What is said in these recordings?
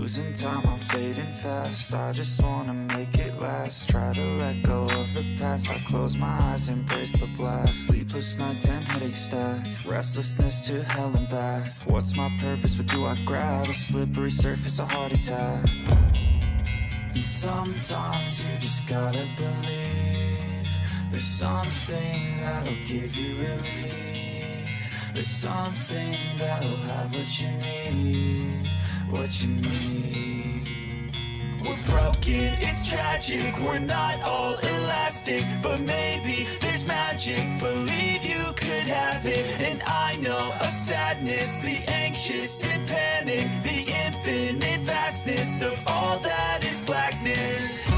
Losing time, I'm fading fast. I just wanna make it last. Try to let go of the past. I close my eyes, embrace the blast. Sleepless nights and headache stack. Restlessness to hell and back. What's my purpose? What do I grab? A slippery surface, a heart attack. And sometimes you just gotta believe. There's something that'll give you relief. There's something that'll have what you need. What you need. We're broken, it's tragic. We're not all elastic, but maybe there's magic. Believe you could have it. And I know of sadness, the anxious and panic, the infinite vastness of all that is blackness.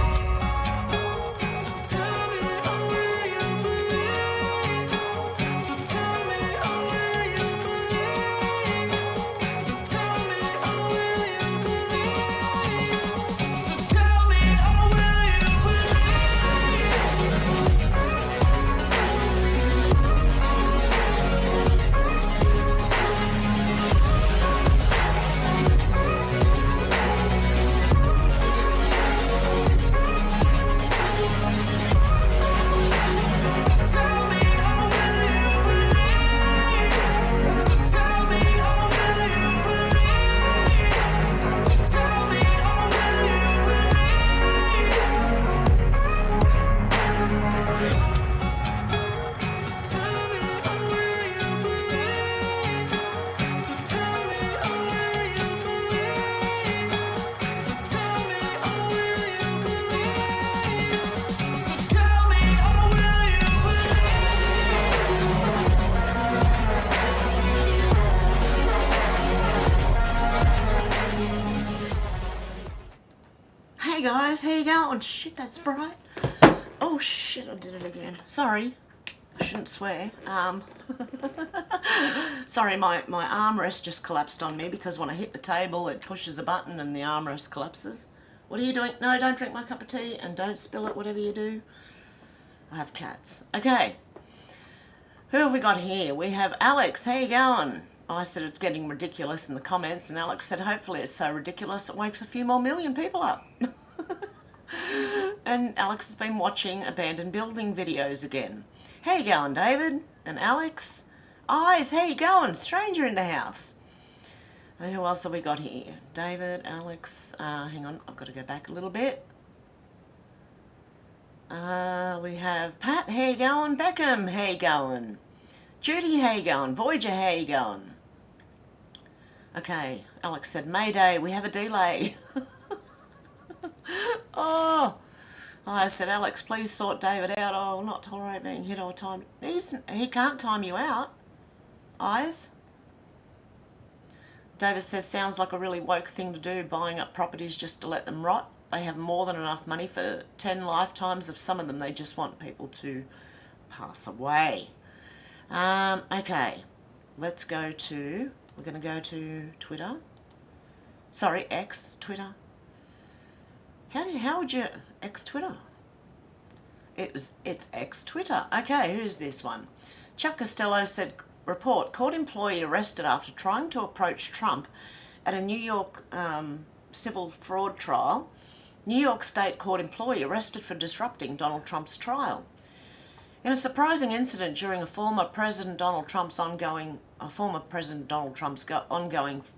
Hey guys, how you going? Shit, that's bright. Oh shit, I did it again. Sorry, I shouldn't swear. Sorry, my armrest just collapsed on me because when I hit the table it pushes a button and the armrest collapses. What are you doing? No, don't drink my cup of tea and don't spill it, whatever you do. I have cats. Okay, who have we got here? We have Alex, how you going? I said it's getting ridiculous in the comments, and Alex said hopefully it's so ridiculous it wakes a few more million people up. And Alex has been watching abandoned building videos again. How you going, David? And Alex? Eyes, how you going? Stranger in the house. And who else have we got here? David, Alex, hang on, I've got to go back a little bit. We have Pat, how you going? Beckham, how you going? Judy, how you going? Voyager, how you going? Okay, Alex said, Mayday, we have a delay. Oh, I said, Alex, please sort David out. Oh, will not tolerate being hit or timed. He can't time you out. Eyes. David says, sounds like a really woke thing to do, buying up properties just to let them rot. They have more than enough money for 10 lifetimes of some of them. They just want people to pass away. Okay, let's go to, we're going to go to Twitter. Sorry, X, Twitter. How would you, X Twitter? It's X Twitter. Okay, who's this one? Chuck Costello said, report, court employee arrested after trying to approach Trump at a New York civil fraud trial. New York State court employee arrested for disrupting Donald Trump's trial. In a surprising incident during former President Donald Trump's ongoing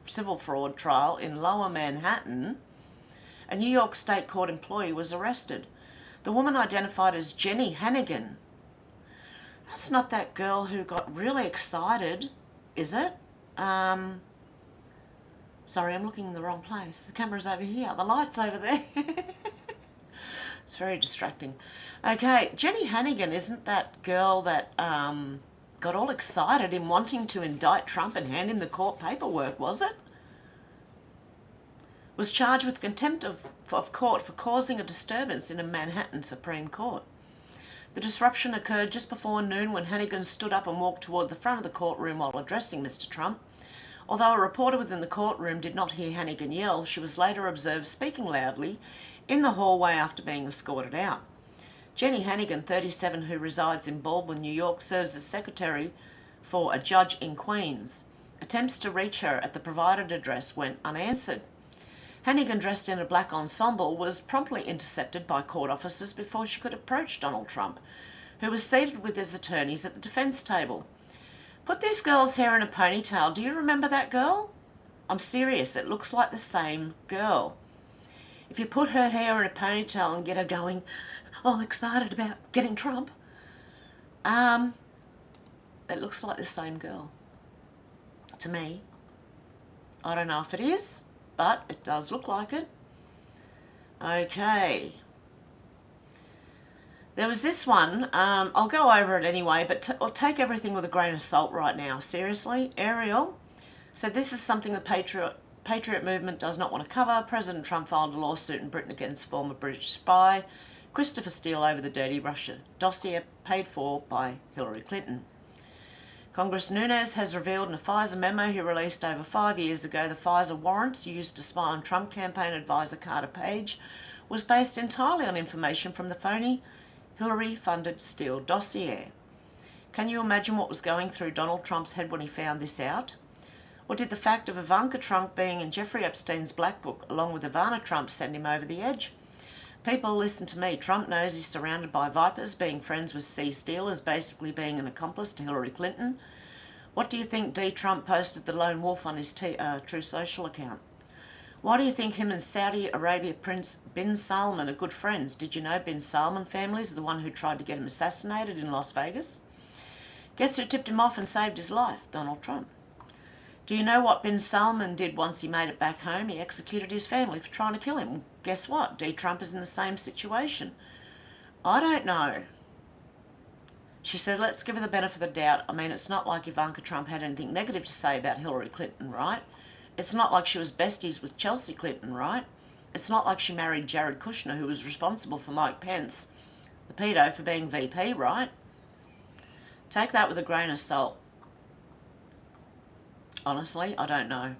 civil fraud trial in Lower Manhattan, a New York State court employee was arrested. The woman identified as Jenny Hannigan. That's not that girl who got really excited, is it? Sorry, I'm looking in the wrong place. The camera's over here. The light's over there. It's very distracting. Okay, Jenny Hannigan isn't that girl that got all excited in wanting to indict Trump and hand him the court paperwork, was it? Was charged with contempt of court for causing a disturbance in a Manhattan Supreme Court. The disruption occurred just before noon when Hannigan stood up and walked toward the front of the courtroom while addressing Mr. Trump. Although a reporter within the courtroom did not hear Hannigan yell, she was later observed speaking loudly in the hallway after being escorted out. Jenny Hannigan, 37, who resides in Baldwin, New York, serves as secretary for a judge in Queens. Attempts to reach her at the provided address went unanswered. Hannigan, dressed in a black ensemble, was promptly intercepted by court officers before she could approach Donald Trump, who was seated with his attorneys at the defence table. "Put this girl's hair in a ponytail. Do you remember that girl?" "I'm serious, it looks like the same girl." If you put her hair in a ponytail and get her going, all excited about getting Trump, it looks like the same girl to me. I don't know if it is, but it does look like it. Okay. There was this one, I'll go over it anyway, but I'll take everything with a grain of salt right now. Seriously, Ariel said this is something the Patriot movement does not want to cover. President Trump filed a lawsuit in Britain against former British spy Christopher Steele over the dirty Russia dossier paid for by Hillary Clinton. Congress Nunes has revealed in a FISA memo he released over 5 years ago the FISA warrants used to spy on Trump campaign advisor Carter Page was based entirely on information from the phony Hillary-funded Steele dossier. Can you imagine what was going through Donald Trump's head when he found this out? Or did the fact of Ivanka Trump being in Jeffrey Epstein's black book along with Ivana Trump send him over the edge? People, listen to me. Trump knows he's surrounded by vipers. Being friends with C. Steele is basically being an accomplice to Hillary Clinton. What do you think D. Trump posted the lone wolf on his True Social account? Why do you think him and Saudi Arabia Prince bin Salman are good friends? Did you know bin Salman family is the one who tried to get him assassinated in Las Vegas? Guess who tipped him off and saved his life? Donald Trump. Do you know what bin Salman did once he made it back home? He executed his family for trying to kill him. Guess what? D. Trump is in the same situation. I don't know. She said, let's give her the benefit of the doubt. I mean, it's not like Ivanka Trump had anything negative to say about Hillary Clinton, right? It's not like she was besties with Chelsea Clinton, right? It's not like she married Jared Kushner, who was responsible for Mike Pence, the pedo, for being VP, right? Take that with a grain of salt. Honestly, I don't know.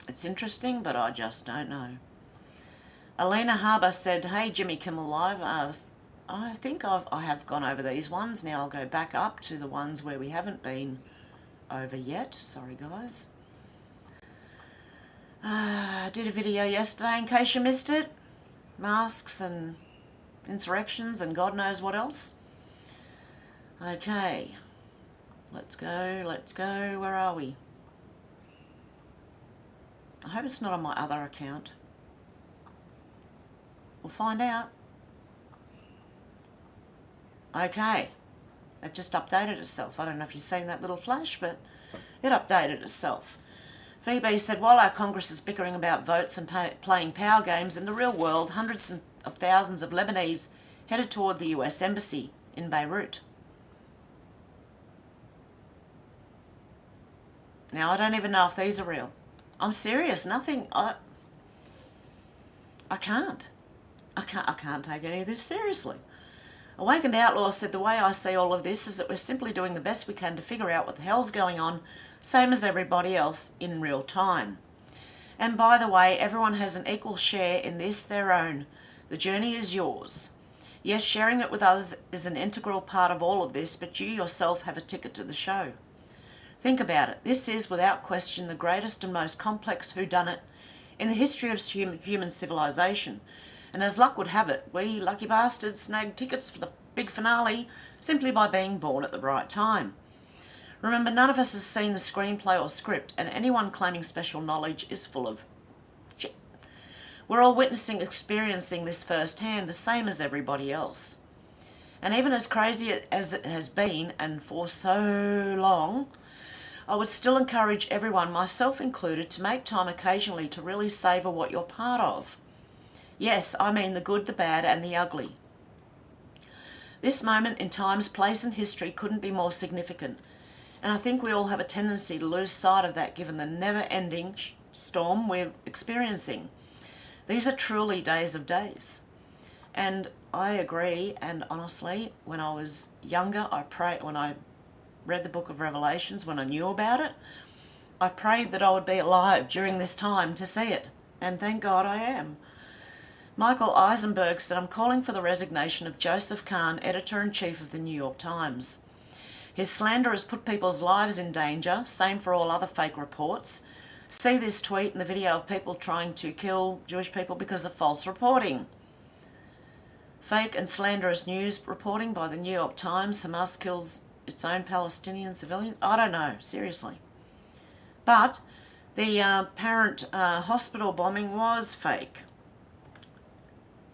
It's interesting, but I just don't know. Alina Harbour said, hey, Jimmy Kimmel Live. I think I have gone over these ones. Now I'll go back up to the ones where we haven't been over yet. Sorry, guys. I did a video yesterday in case you missed it. Masks and insurrections and God knows what else. Okay. Let's go. Where are we? I hope it's not on my other account. We'll find out. Okay. It just updated itself. I don't know if you've seen that little flash, but it updated itself. Phoebe said, while our Congress is bickering about votes and playing power games, in the real world, hundreds of thousands of Lebanese headed toward the US Embassy in Beirut. Now, I don't even know if these are real. I'm serious. Nothing. I can't take any of this seriously. Awakened Outlaw said, the way I see all of this is that we're simply doing the best we can to figure out what the hell's going on, same as everybody else, in real time. And by the way, everyone has an equal share in this, their own. The journey is yours. Yes, sharing it with others is an integral part of all of this, but you yourself have a ticket to the show. Think about it. This is, without question, the greatest and most complex whodunit in the history of human civilization. And as luck would have it, we lucky bastards snagged tickets for the big finale simply by being born at the right time. Remember, none of us has seen the screenplay or script, and anyone claiming special knowledge is full of shit. We're all experiencing this firsthand, the same as everybody else. And even as crazy as it has been, and for so long, I would still encourage everyone, myself included, to make time occasionally to really savour what you're part of. Yes, I mean the good, the bad and the ugly. This moment in time's place and history couldn't be more significant, and I think we all have a tendency to lose sight of that given the never-ending storm we're experiencing. These are truly days of days. And I agree, and honestly, when I was younger, when I read the book of Revelations, when I knew about it, I prayed that I would be alive during this time to see it, and thank God I am. Michael Eisenberg said, I'm calling for the resignation of Joseph Kahn, editor-in-chief of the New York Times. His slander has put people's lives in danger, same for all other fake reports. See this tweet and the video of people trying to kill Jewish people because of false reporting. Fake and slanderous news reporting by the New York Times. Hamas kills its own Palestinian civilians. I don't know, seriously. But the apparent hospital bombing was fake.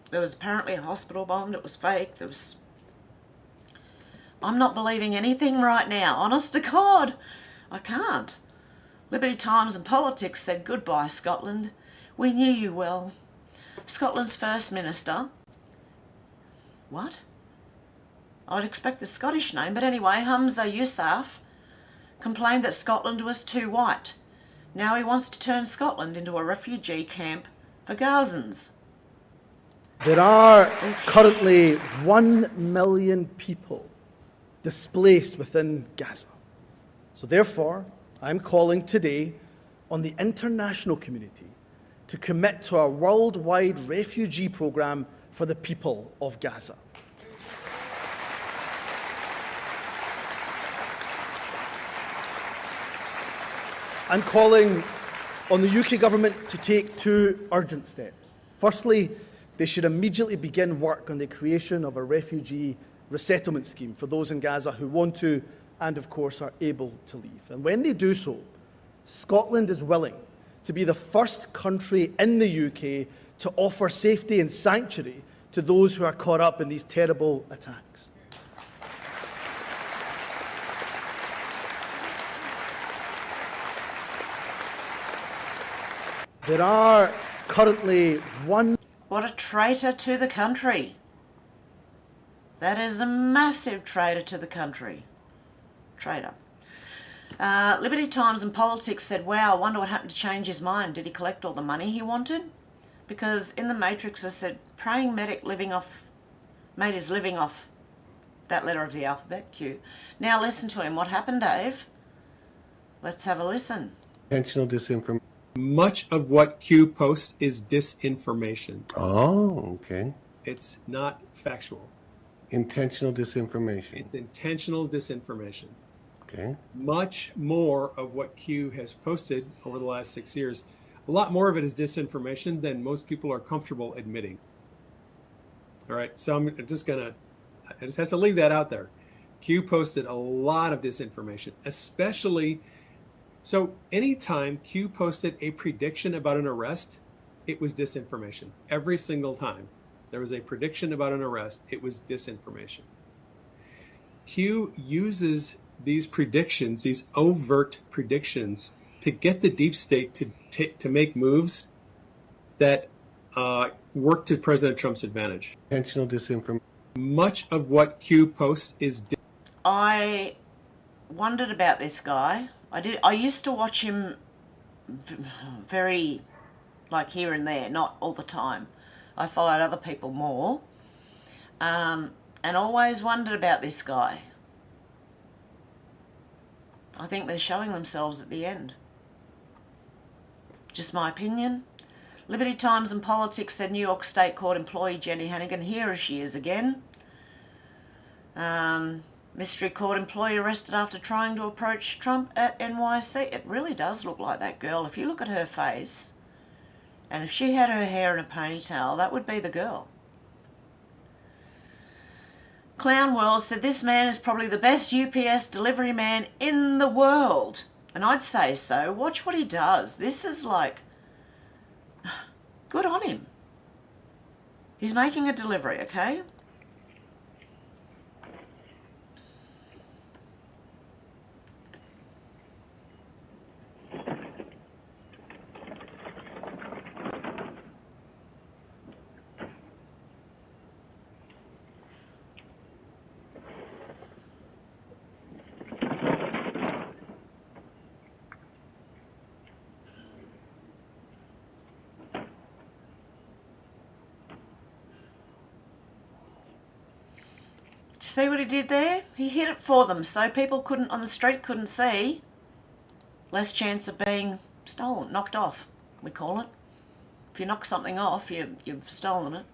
There was apparently a hospital bombed. It was fake. I'm not believing anything right now. Honest to God, I can't. Liberty Times and Politics said, "Goodbye, Scotland. We knew you well." Scotland's First Minister. What? I'd expect the Scottish name, but anyway, Humza Yousaf complained that Scotland was too white. Now he wants to turn Scotland into a refugee camp for Gazans. There are currently 1 million people displaced within Gaza. So therefore, I'm calling today on the international community to commit to a worldwide refugee program for the people of Gaza. I'm calling on the UK government to take 2 urgent steps. Firstly, they should immediately begin work on the creation of a refugee resettlement scheme for those in Gaza who want to and, of course, are able to leave. And when they do so, Scotland is willing to be the first country in the UK to offer safety and sanctuary to those who are caught up in these terrible attacks. There are currently What a traitor to the country. That is a massive traitor to the country. Traitor. Liberty Times and Politics said, "Wow, I wonder what happened to change his mind. Did he collect all the money he wanted?" Because in the Matrix it said, praying medic made his living off that letter of the alphabet, Q. Now listen to him. What happened, Dave? Let's have a listen. Intentional disinformation. Much of what Q posts is disinformation. Oh, okay. It's not factual. Intentional disinformation. It's intentional disinformation. Okay. Much more of what Q has posted over the last 6 years, a lot more of it is disinformation than most people are comfortable admitting. All right, so I just have to leave that out there. Q posted a lot of disinformation, especially. So anytime Q posted a prediction about an arrest, it was disinformation. Every single time there was a prediction about an arrest, it was disinformation. Q uses these predictions, these overt predictions, to get the deep state to make moves that work to President Trump's advantage. Intentional disinformation. Much of what Q posts is. I wondered about this guy. I used to watch him very, like, here and there, not all the time. I followed other people more, and always wondered about this guy. I think they're showing themselves at the end. Just my opinion. Liberty Times and Politics said New York State Court employee Jenny Hannigan, here she is again. Mystery court employee arrested after trying to approach Trump at NYC. It really does look like that girl. If you look at her face, and if she had her hair in a ponytail, that would be the girl. Clown World said this man is probably the best UPS delivery man in the world. And I'd say so. Watch what he does. This is like, good on him. He's making a delivery, okay? See what he did there? He hid it for them so people on the street couldn't see. Less chance of being stolen, knocked off, we call it. If you knock something off, you've stolen it.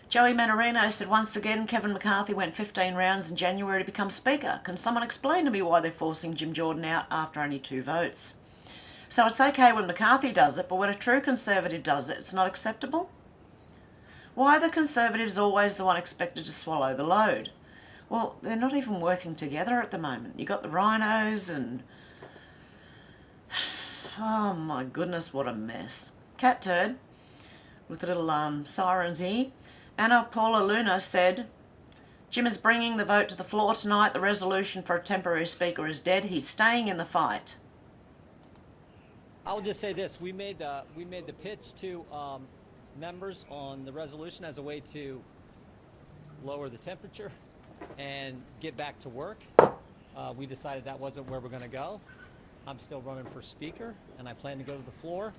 Joey Manarino said, once again, Kevin McCarthy went 15 rounds in January to become Speaker. Can someone explain to me why they're forcing Jim Jordan out after only 2 votes? So it's okay when McCarthy does it, but when a true Conservative does it, it's not acceptable? Why are the Conservatives always the one expected to swallow the load? Well, they're not even working together at the moment. You got the rhinos and... oh my goodness, what a mess. Cat turd, with little sirens here. Anna Paula Luna said, Jim is bringing the vote to the floor tonight. The resolution for a temporary speaker is dead. He's staying in the fight. I'll just say this: we made the pitch to members on the resolution as a way to lower the temperature and get back to work. We decided that wasn't where we're going to go. I'm still running for speaker, and I plan to go to the floor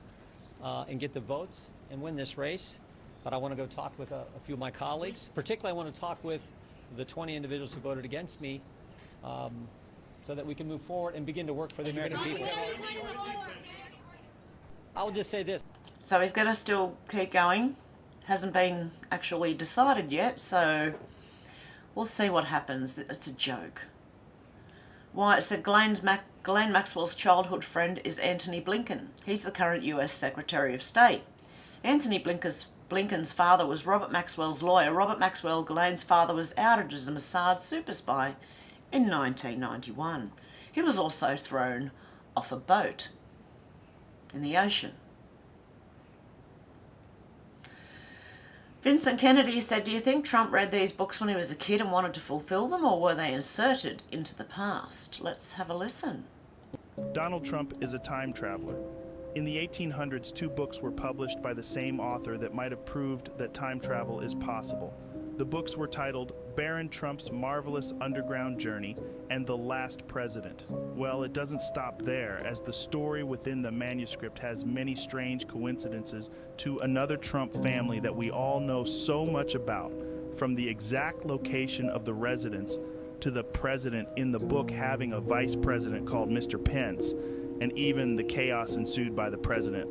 and get the votes and win this race. But I want to go talk with a few of my colleagues. Particularly, I want to talk with the 20 individuals who voted against me, so that we can move forward and begin to work for the American people. I'll just say this. So he's going to still keep going. Hasn't been actually decided yet, so we'll see what happens. It's a joke. Why, it said Glenn Maxwell's childhood friend is Antony Blinken. He's the current US Secretary of State. Antony Blinken's father was Robert Maxwell's lawyer. Robert Maxwell, Glenn's father, was outed as a Mossad super spy in 1991. He was also thrown off a boat in the ocean. Vincent Kennedy said, do you think Trump read these books when he was a kid and wanted to fulfill them, or were they inserted into the past? Let's have a listen. Donald Trump is a time traveler. In the 1800s, 2 books were published by the same author that might have proved that time travel is possible. The books were titled Baron Trump's Marvelous Underground Journey and The Last President. Well, it doesn't stop there, as the story within the manuscript has many strange coincidences to another Trump family that we all know so much about, from the exact location of the residence to the president in the book having a vice president called Mr. Pence, and even the chaos ensued by the president.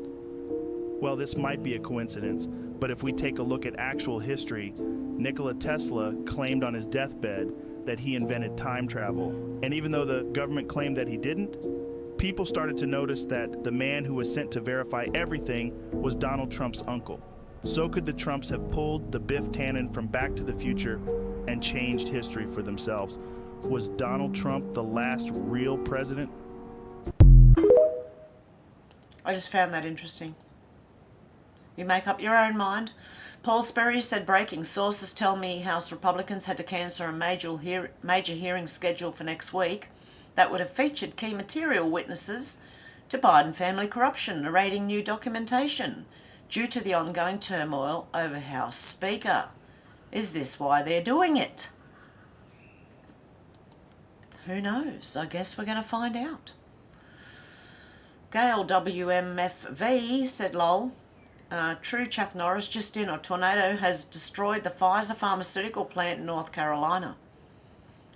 Well, this might be a coincidence, but if we take a look at actual history, Nikola Tesla claimed on his deathbed that he invented time travel. And even though the government claimed that he didn't, people started to notice that the man who was sent to verify everything was Donald Trump's uncle. So could the Trumps have pulled the Biff Tannen from Back to the Future and changed history for themselves? Was Donald Trump the last real president? I just found that interesting. You make up your own mind. Paul Sperry said, breaking sources tell me House Republicans had to cancel a major hearing scheduled for next week that would have featured key material witnesses to Biden family corruption, narrating new documentation due to the ongoing turmoil over House Speaker. Is this why they're doing it? Who knows? I guess we're going to find out. Gail WMFV said, lol. True Chuck Norris, just in, a tornado has destroyed the Pfizer pharmaceutical plant in North Carolina.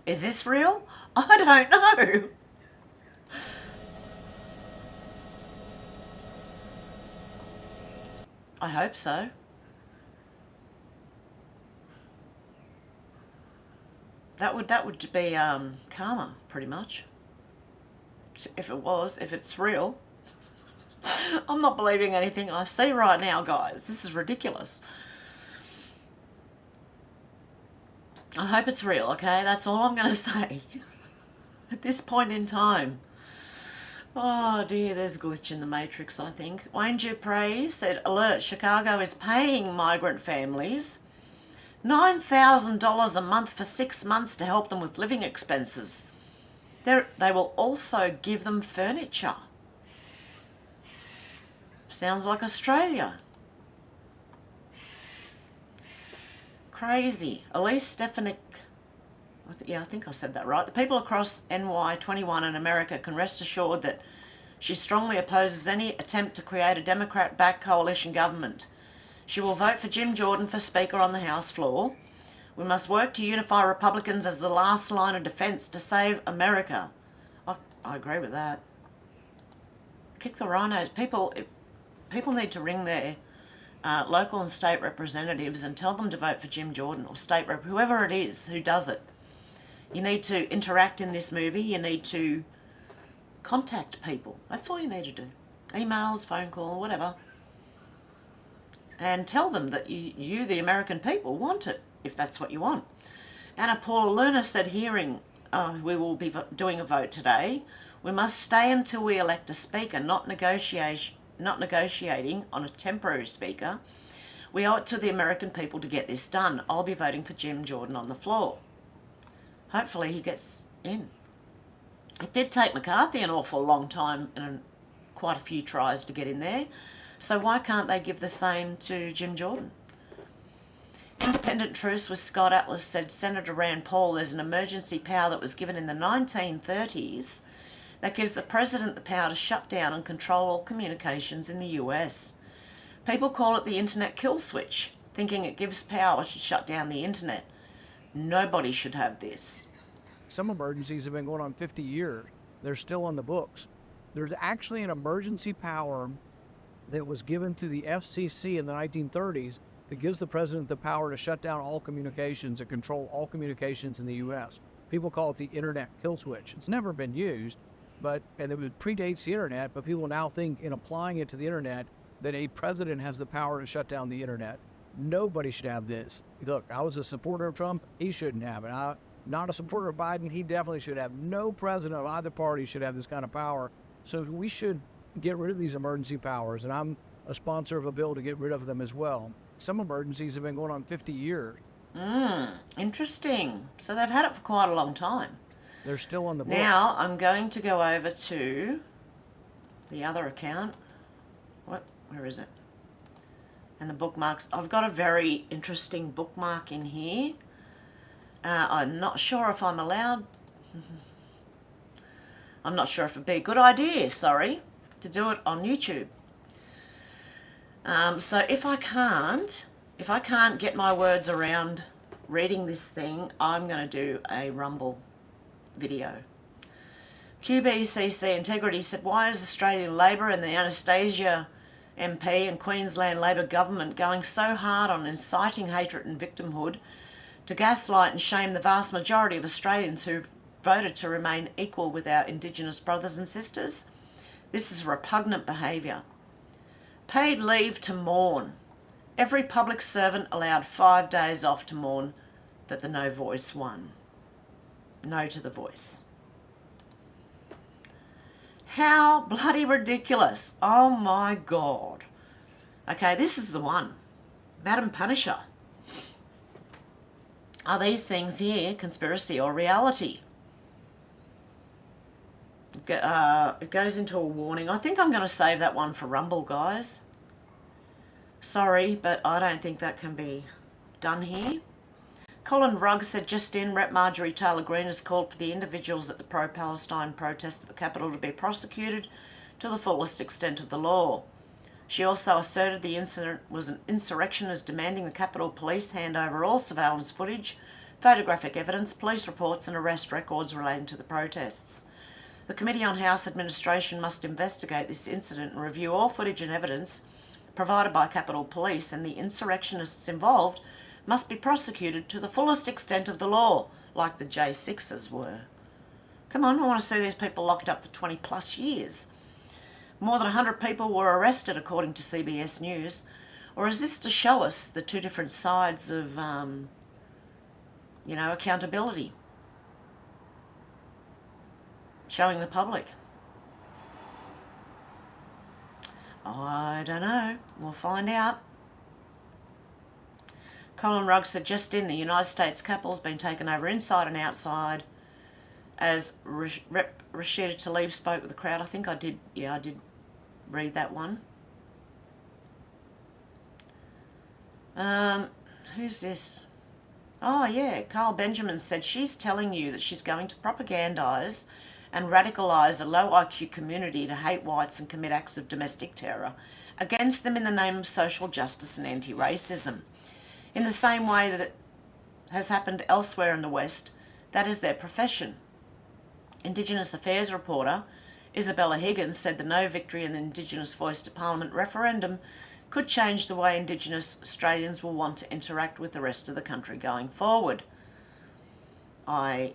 Is this real? I don't know. I hope so. That would be karma, pretty much. If it's real. I'm not believing anything I see right now, guys. This is ridiculous. I hope it's real, okay? That's all I'm going to say at this point in time. Oh dear, there's a glitch in the matrix, I think. Wayne Dupre said, alert, Chicago is paying migrant families $9,000 a month for 6 months to help them with living expenses. They will also give them furniture. Sounds like Australia. Crazy. Elise Stefanik, I think I said that right. The people across NY21 in America can rest assured that she strongly opposes any attempt to create a Democrat-backed coalition government. She will vote for Jim Jordan for Speaker on the House floor. We must work to unify Republicans as the last line of defense to save America. I agree with that. Kick the rhinos. People need to ring their local and state representatives and tell them to vote for Jim Jordan or state rep, whoever it is who does it. You need to interact in this movie. You need to contact people. That's all you need to do. emails, phone call, whatever, and tell them that you, the American people, want it, if that's what you want. Anna Paula Lerner said, we will be doing a vote today. We must stay until we elect a speaker, not negotiating on a temporary speaker. We owe it to the American people to get this done. I'll be voting for Jim Jordan on the floor. Hopefully he gets in. It did take McCarthy an awful long time and quite a few tries to get in there. So why can't they give the same to Jim Jordan? Independent Truths with Scott Atlas said, Senator Rand Paul, there's an emergency power that was given in the 1930s that gives the president the power to shut down and control all communications in the US. People call it the internet kill switch, thinking it gives power to shut down the internet. Nobody should have this. Some emergencies have been going on 50 years. They're still on the books. There's actually an emergency power that was given to the FCC in the 1930s that gives the president the power to shut down all communications and control all communications in the U.S. People call it the internet kill switch. It's never been used, and it predates the internet, but people now think in applying it to the internet that a president has the power to shut down the internet. Nobody should have this. Look, I was a supporter of Trump. He shouldn't have it. I'm not a supporter of Biden. He definitely should have. No president of either party should have this kind of power. So we should get rid of these emergency powers, and I'm a sponsor of a bill to get rid of them as well. Some emergencies have been going on 50 years. Interesting. So they've had it for quite a long time. They're still on the books. Now I'm going to go over to the other account. Where is it? And the bookmarks. I've got a very interesting bookmark in here. I'm not sure if I'm allowed. I'm not sure if it'd be a good idea, to do it on YouTube. So if I can't get my words around reading this thing, I'm going to do a Rumble video. QBCC Integrity said, why is Australian Labor and the Anastasia MP and Queensland Labor government going so hard on inciting hatred and victimhood to gaslight and shame the vast majority of Australians who've voted to remain equal with our Indigenous brothers and sisters? This is repugnant behaviour. Paid leave to mourn. Every public servant allowed 5 days off to mourn that the No Voice won. No to the voice. How bloody ridiculous. Oh my God. Okay, this is the one. Madam Punisher. Are these things here conspiracy or reality? It goes into a warning. I think I'm going to save that one for Rumble, guys. Sorry, but I don't think that can be done here. Colin Rugg said, just in, Rep Marjorie Taylor Greene has called for the individuals at the pro-Palestine protest at the Capitol to be prosecuted to the fullest extent of the law. She also asserted the incident was an insurrectionist demanding the Capitol Police hand over all surveillance footage, photographic evidence, police reports and arrest records relating to the protests. The Committee on House Administration must investigate this incident and review all footage and evidence provided by Capitol Police, and the insurrectionists involved must be prosecuted to the fullest extent of the law, like the J6s were. Come on, I want to see these people locked up for 20 plus years. More than 100 people were arrested, according to CBS News. Or is this to show us the two different sides of, accountability? Showing the public. I don't know. We'll find out. Colin Rugg said, just in, the United States Capitol's been taken over inside and outside. As Rep Rashida Tlaib spoke with the crowd. I think I did read that one. Who's this? Oh yeah, Carl Benjamin said, she's telling you that she's going to propagandise and radicalise a low IQ community to hate whites and commit acts of domestic terror against them in the name of social justice and anti-racism. In the same way that it has happened elsewhere in the West, that is their profession. Indigenous Affairs reporter Isabella Higgins said the no victory in the Indigenous Voice to Parliament referendum could change the way Indigenous Australians will want to interact with the rest of the country going forward. I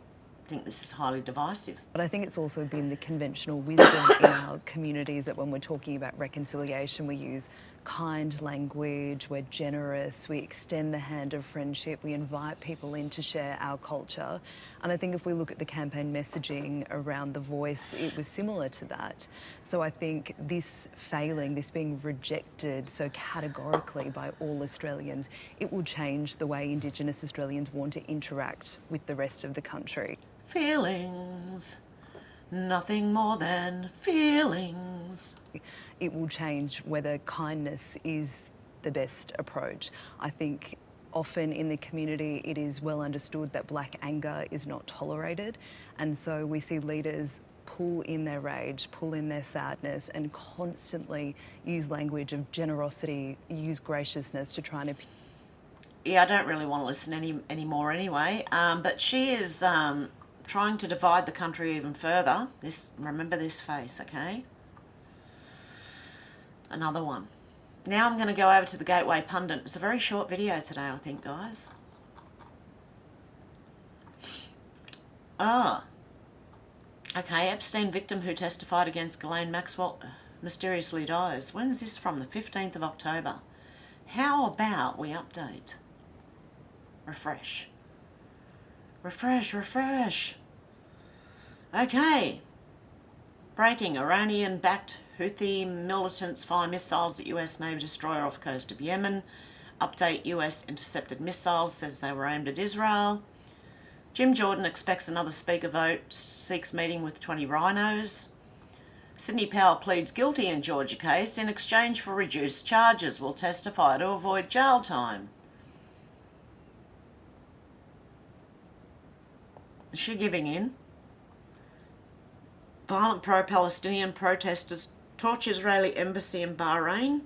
think this is highly divisive. But I think it's also been the conventional wisdom in our communities that when we're talking about reconciliation, we use kind language, we're generous, we extend the hand of friendship, we invite people in to share our culture. And I think if we look at the campaign messaging around the voice, it was similar to that. So I think this failing, this being rejected so categorically by all Australians, it will change the way Indigenous Australians want to interact with the rest of the country. Feelings, nothing more than feelings. It will change whether kindness is the best approach. I think often in the community it is well understood that black anger is not tolerated, and so we see leaders pull in their rage, pull in their sadness, and constantly use language of generosity, use graciousness to try and... Yeah, I don't really want to listen anymore anyway, but she is trying to divide the country even further. Remember this face, okay? Another one. Now I'm going to go over to the Gateway Pundit. It's a very short video today, I think, guys. Okay, Epstein victim who testified against Ghislaine Maxwell mysteriously dies. When's this from? The 15th of October. How about we update? Refresh. Refresh. Okay. Breaking. Iranian-backed Houthi militants fire missiles at US Navy destroyer off coast of Yemen. Update: US intercepted missiles, says they were aimed at Israel. Jim Jordan expects another speaker vote, seeks meeting with 20 rhinos. Sydney Powell pleads guilty in Georgia case in exchange for reduced charges, will testify to avoid jail time. Is she giving in? Violent pro-Palestinian protesters torch Israeli embassy in Bahrain.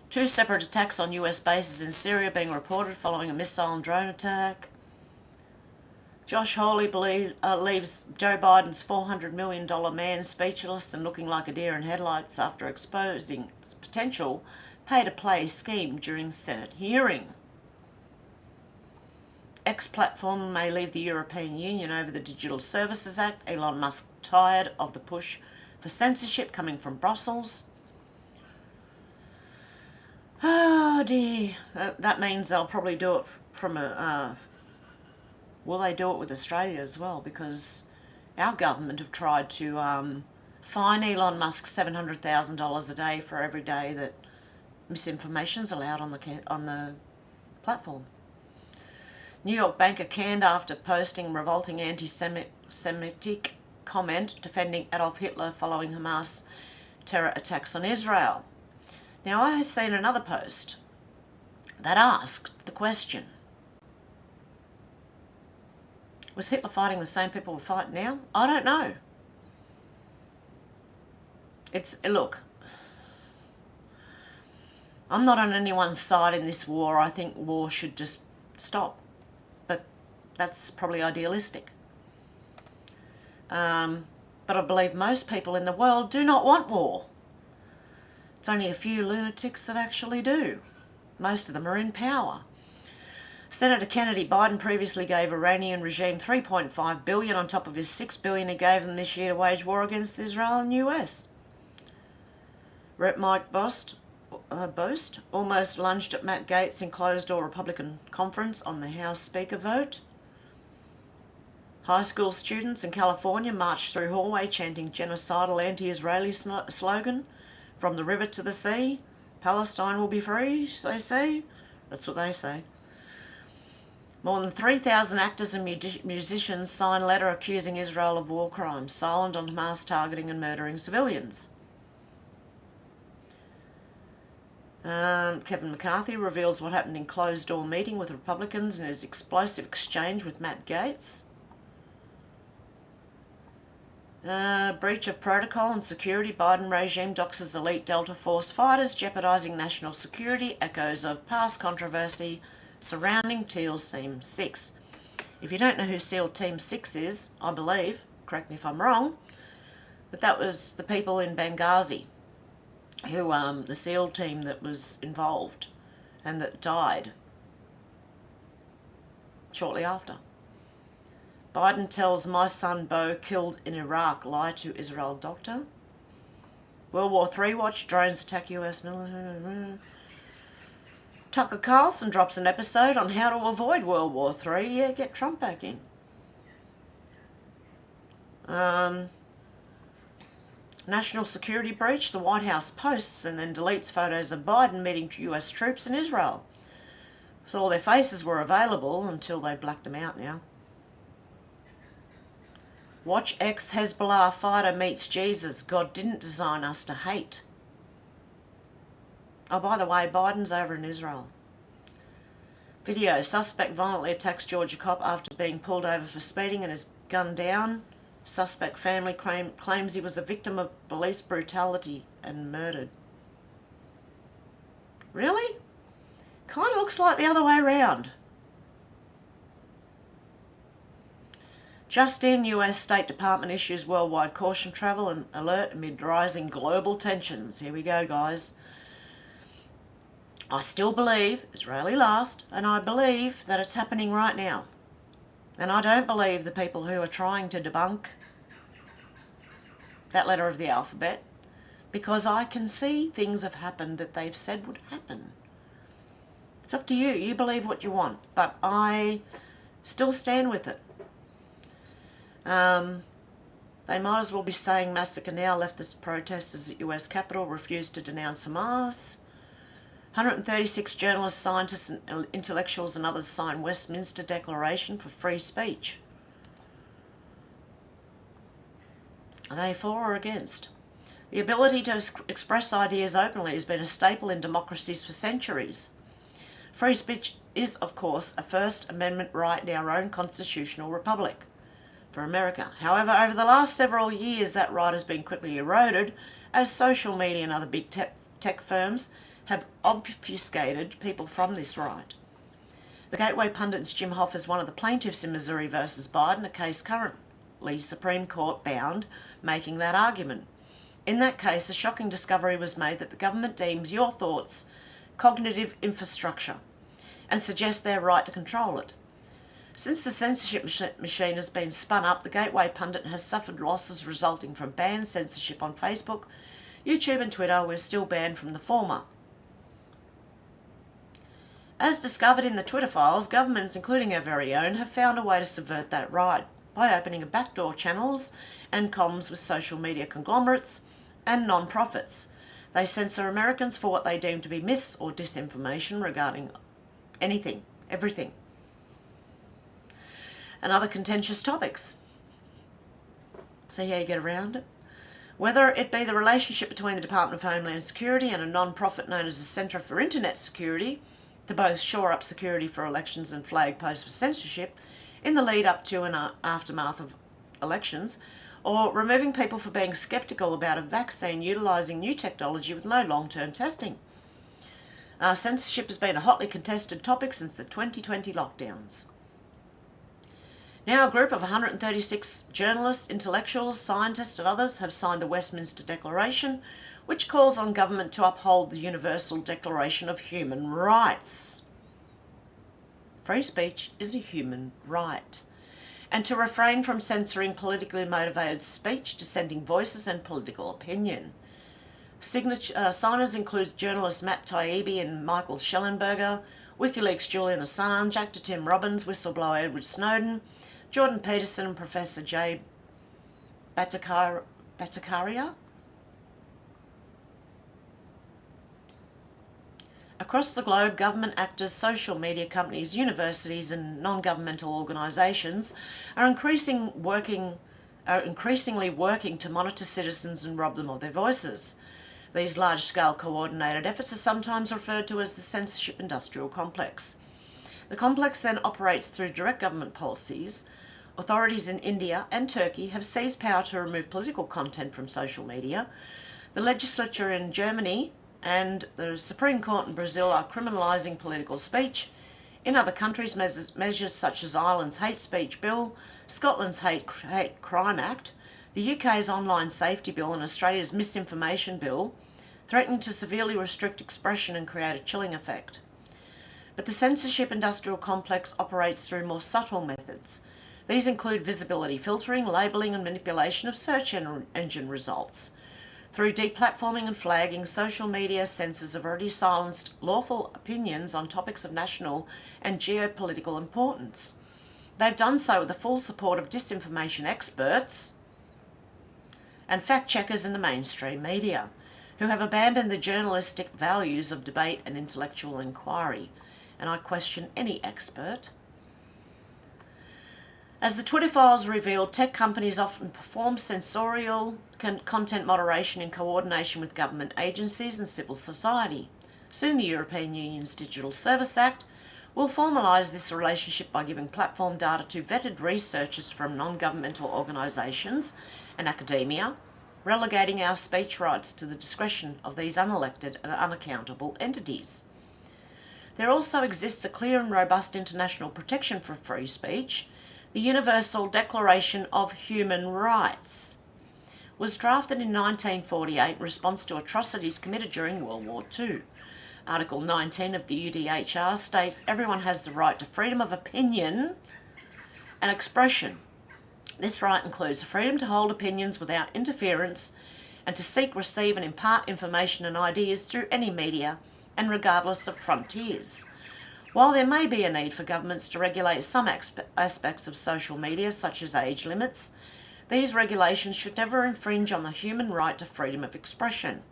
2 separate attacks on US bases in Syria being reported following a missile and drone attack. Josh Hawley leaves Joe Biden's $400 million man speechless and looking like a deer in headlights after exposing his potential pay-to-play scheme during Senate hearing. X platform may leave the European Union over the Digital Services Act. Elon Musk tired of the push for censorship coming from Brussels. Oh dear. That means they'll probably do it from a... will they do it with Australia as well? Because our government have tried to fine Elon Musk $700,000 a day for every day that misinformation's allowed on the platform. New York banker canned after posting revolting anti-Semitic comment defending Adolf Hitler following Hamas terror attacks on Israel. Now, I have seen another post that asked the question, was Hitler fighting the same people we're fighting now? I don't know. Look, I'm not on anyone's side in this war. I think war should just stop. But that's probably idealistic. But I believe most people in the world do not want war. It's only a few lunatics that actually do. Most of them are in power. Senator Kennedy, Biden previously gave Iranian regime $3.5 billion on top of his $6 billion he gave them this year to wage war against Israel and US. Rep Mike Bost almost lunged at Matt Gaetz in closed-door Republican conference on the House Speaker vote. High school students in California marched through hallway chanting genocidal anti-Israeli slogan, from the river to the sea, Palestine will be free, they say. That's what they say. More than 3,000 actors and musicians signed a letter accusing Israel of war crimes, silent on Hamas targeting and murdering civilians. Kevin McCarthy reveals what happened in closed-door meeting with Republicans in his explosive exchange with Matt Gaetz. Breach of protocol and security. Biden regime doxes elite Delta Force fighters, jeopardising national security. Echoes of past controversy surrounding SEAL Team 6. If you don't know who SEAL Team 6 is, I believe, correct me if I'm wrong, but that was the people in Benghazi who, the SEAL team that was involved and that died shortly after. Biden tells my son Beau killed in Iraq, lie to Israel doctor. World War III watch, drones attack US military. Tucker Carlson drops an episode on how to avoid World War III. Yeah, get Trump back in. National security breach. The White House posts and then deletes photos of Biden meeting US troops in Israel. So all their faces were available until they blacked them out now. Watch ex-Hezbollah fighter meets Jesus. God didn't design us to hate. Oh, by the way, Biden's over in Israel. Video. Suspect violently attacks Georgia cop after being pulled over for speeding and is gunned down. Suspect family claims he was a victim of police brutality and murdered. Really? Kind of looks like the other way around. Just in, US State Department issues worldwide caution travel and alert amid rising global tensions. Here we go, guys. I still believe Israeli last, and I believe that it's happening right now. And I don't believe the people who are trying to debunk that letter of the alphabet, because I can see things have happened that they've said would happen. It's up to you. You believe what you want, but I still stand with it. They might as well be saying massacre now. Leftist protesters at US Capitol refused to denounce Hamas. 136 journalists, scientists and intellectuals and others signed Westminster Declaration for free speech. Are they for or against? The ability to express ideas openly has been a staple in democracies for centuries. Free speech is, of course, a First Amendment right in our own constitutional republic for America. However, over the last several years, that right has been quickly eroded as social media and other big tech firms have obfuscated people from this right. The Gateway pundit's Jim Hoff is one of the plaintiffs in Missouri versus Biden, a case currently Supreme Court bound, making that argument. In that case, a shocking discovery was made that the government deems your thoughts cognitive infrastructure and suggests their right to control it. Since the censorship machine has been spun up, the Gateway pundit has suffered losses resulting from banned censorship on Facebook, YouTube and Twitter. We're still banned from the former. As discovered in the Twitter files, governments, including our very own, have found a way to subvert that right by opening backdoor channels and comms with social media conglomerates and non-profits. They censor Americans for what they deem to be mis- or disinformation regarding anything, everything, and other contentious topics. See how you get around it? Whether it be the relationship between the Department of Homeland Security and a non-profit known as the Centre for Internet Security to both shore up security for elections and flag posts for censorship in the lead up to and aftermath of elections, or removing people for being sceptical about a vaccine utilising new technology with no long-term testing. Censorship has been a hotly contested topic since the 2020 lockdowns. Now a group of 136 journalists, intellectuals, scientists and others have signed the Westminster Declaration, which calls on government to uphold the Universal Declaration of Human Rights. Free speech is a human right, and to refrain from censoring politically motivated speech, dissenting voices and political opinion. Signers includes journalists Matt Taibbi and Michael Schellenberger, WikiLeaks Julian Assange, actor Tim Robbins, whistleblower Edward Snowden, Jordan Peterson and Professor Jay Bhattacharya. Across the globe, government actors, social media companies, universities and non-governmental organisations are increasingly working to monitor citizens and rob them of their voices. These large-scale coordinated efforts are sometimes referred to as the censorship industrial complex. The complex then operates through direct government policies. Authorities in India and Turkey have seized power to remove political content from social media. The legislature in Germany and the Supreme Court in Brazil are criminalising political speech. In other countries, measures such as Ireland's Hate Speech Bill, Scotland's Hate Crime Act, the UK's Online Safety Bill and Australia's Misinformation Bill threaten to severely restrict expression and create a chilling effect. But the censorship industrial complex operates through more subtle methods. These include visibility filtering, labelling and manipulation of search engine results. Through deplatforming and flagging, social media censors have already silenced lawful opinions on topics of national and geopolitical importance. They've done so with the full support of disinformation experts and fact-checkers in the mainstream media, who have abandoned the journalistic values of debate and intellectual inquiry. And I question any expert. As the Twitter files revealed, tech companies often perform censorial content moderation in coordination with government agencies and civil society. Soon the European Union's Digital Service Act will formalise this relationship by giving platform data to vetted researchers from non-governmental organisations and academia, relegating our speech rights to the discretion of these unelected and unaccountable entities. There also exists a clear and robust international protection for free speech. The Universal Declaration of Human Rights was drafted in 1948 in response to atrocities committed during World War II. Article 19 of the UDHR states everyone has the right to freedom of opinion and expression. This right includes the freedom to hold opinions without interference and to seek, receive and impart information and ideas through any media and regardless of frontiers. While there may be a need for governments to regulate some aspects of social media, such as age limits, these regulations should never infringe on the human right to freedom of expression.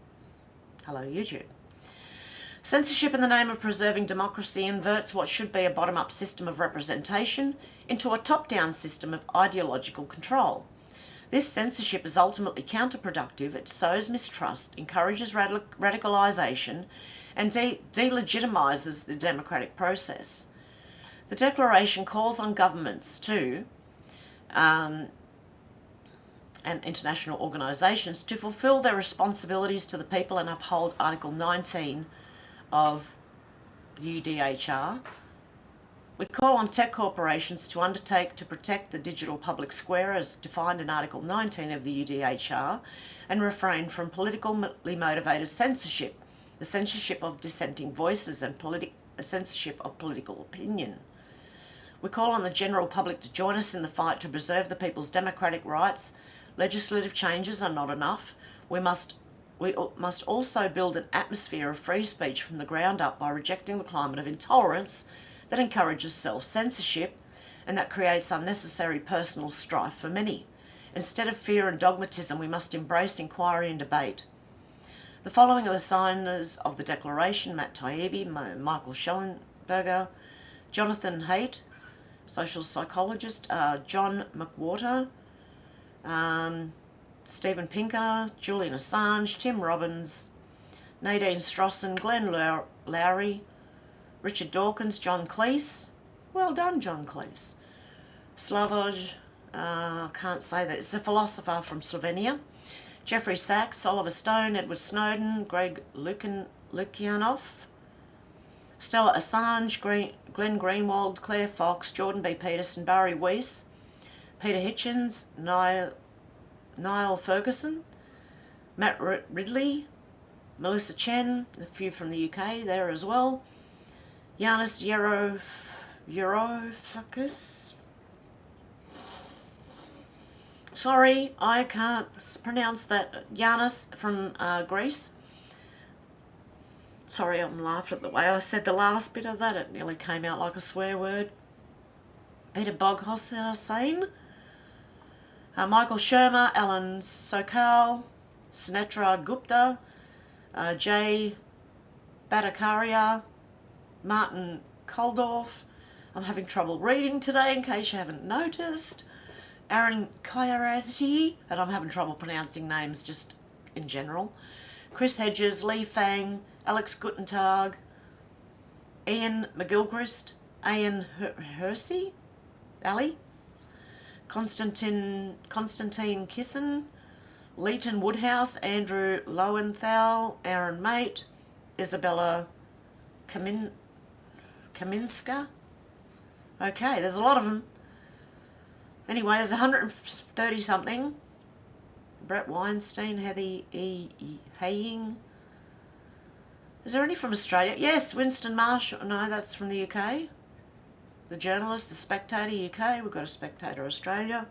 Hello, YouTube. Censorship in the name of preserving democracy inverts what should be a bottom-up system of representation into a top-down system of ideological control. This censorship is ultimately counterproductive. It sows mistrust, encourages radicalisation, and delegitimises the democratic process. The Declaration calls on governments to, and international organisations to fulfil their responsibilities to the people and uphold Article 19 of the UDHR. We call on tech corporations to undertake to protect the digital public square as defined in Article 19 of the UDHR and refrain from politically motivated censorship, the censorship of dissenting voices and censorship of political opinion. We call on the general public to join us in the fight to preserve the people's democratic rights. Legislative changes are not enough. We must also build an atmosphere of free speech from the ground up by rejecting the climate of intolerance that encourages self-censorship and that creates unnecessary personal strife for many. Instead of fear and dogmatism, we must embrace inquiry and debate. The following are the signers of the Declaration: Matt Taibbi, Michael Schellenberger, Jonathan Haidt, social psychologist, John McWhorter, Stephen Pinker, Julian Assange, Tim Robbins, Nadine Strossen, Glenn Lowry, Richard Dawkins, John Cleese. Well done, John Cleese. Slavoj, can't say that. It's a philosopher from Slovenia. Jeffrey Sachs, Oliver Stone, Edward Snowden, Greg Lukianoff, Stella Assange, Glenn Greenwald, Claire Fox, Jordan B. Peterson, Barry Weiss, Peter Hitchens, Niall Ferguson, Matt Ridley, Melissa Chen, a few from the UK there as well, Yanis Varoufakis. Sorry, I can't pronounce that. Yanis from Greece. Sorry, I'm laughing at the way I said the last bit of that. It nearly came out like a swear word. Peter Boghossein. Michael Shermer, Alan Sokal, Sunetra Gupta, Jay Bhattacharya, Martin Koldorf. I'm having trouble reading today in case you haven't noticed. Aaron Kayarati, and I'm having trouble pronouncing names just in general. Chris Hedges, Lee Fang, Alex Guttentag, Ian McGilchrist, Ian Hersey, Ali, Konstantin Kissen, Leighton Woodhouse, Andrew Lowenthal, Aaron Mate, Isabella Kaminska. Okay, there's a lot of them. Anyway, there's 130 something. Brett Weinstein, Heather Haying. Is there any from Australia? Yes, Winston Marshall. No, that's from the UK. The Journalist, The Spectator UK, we've got a Spectator Australia.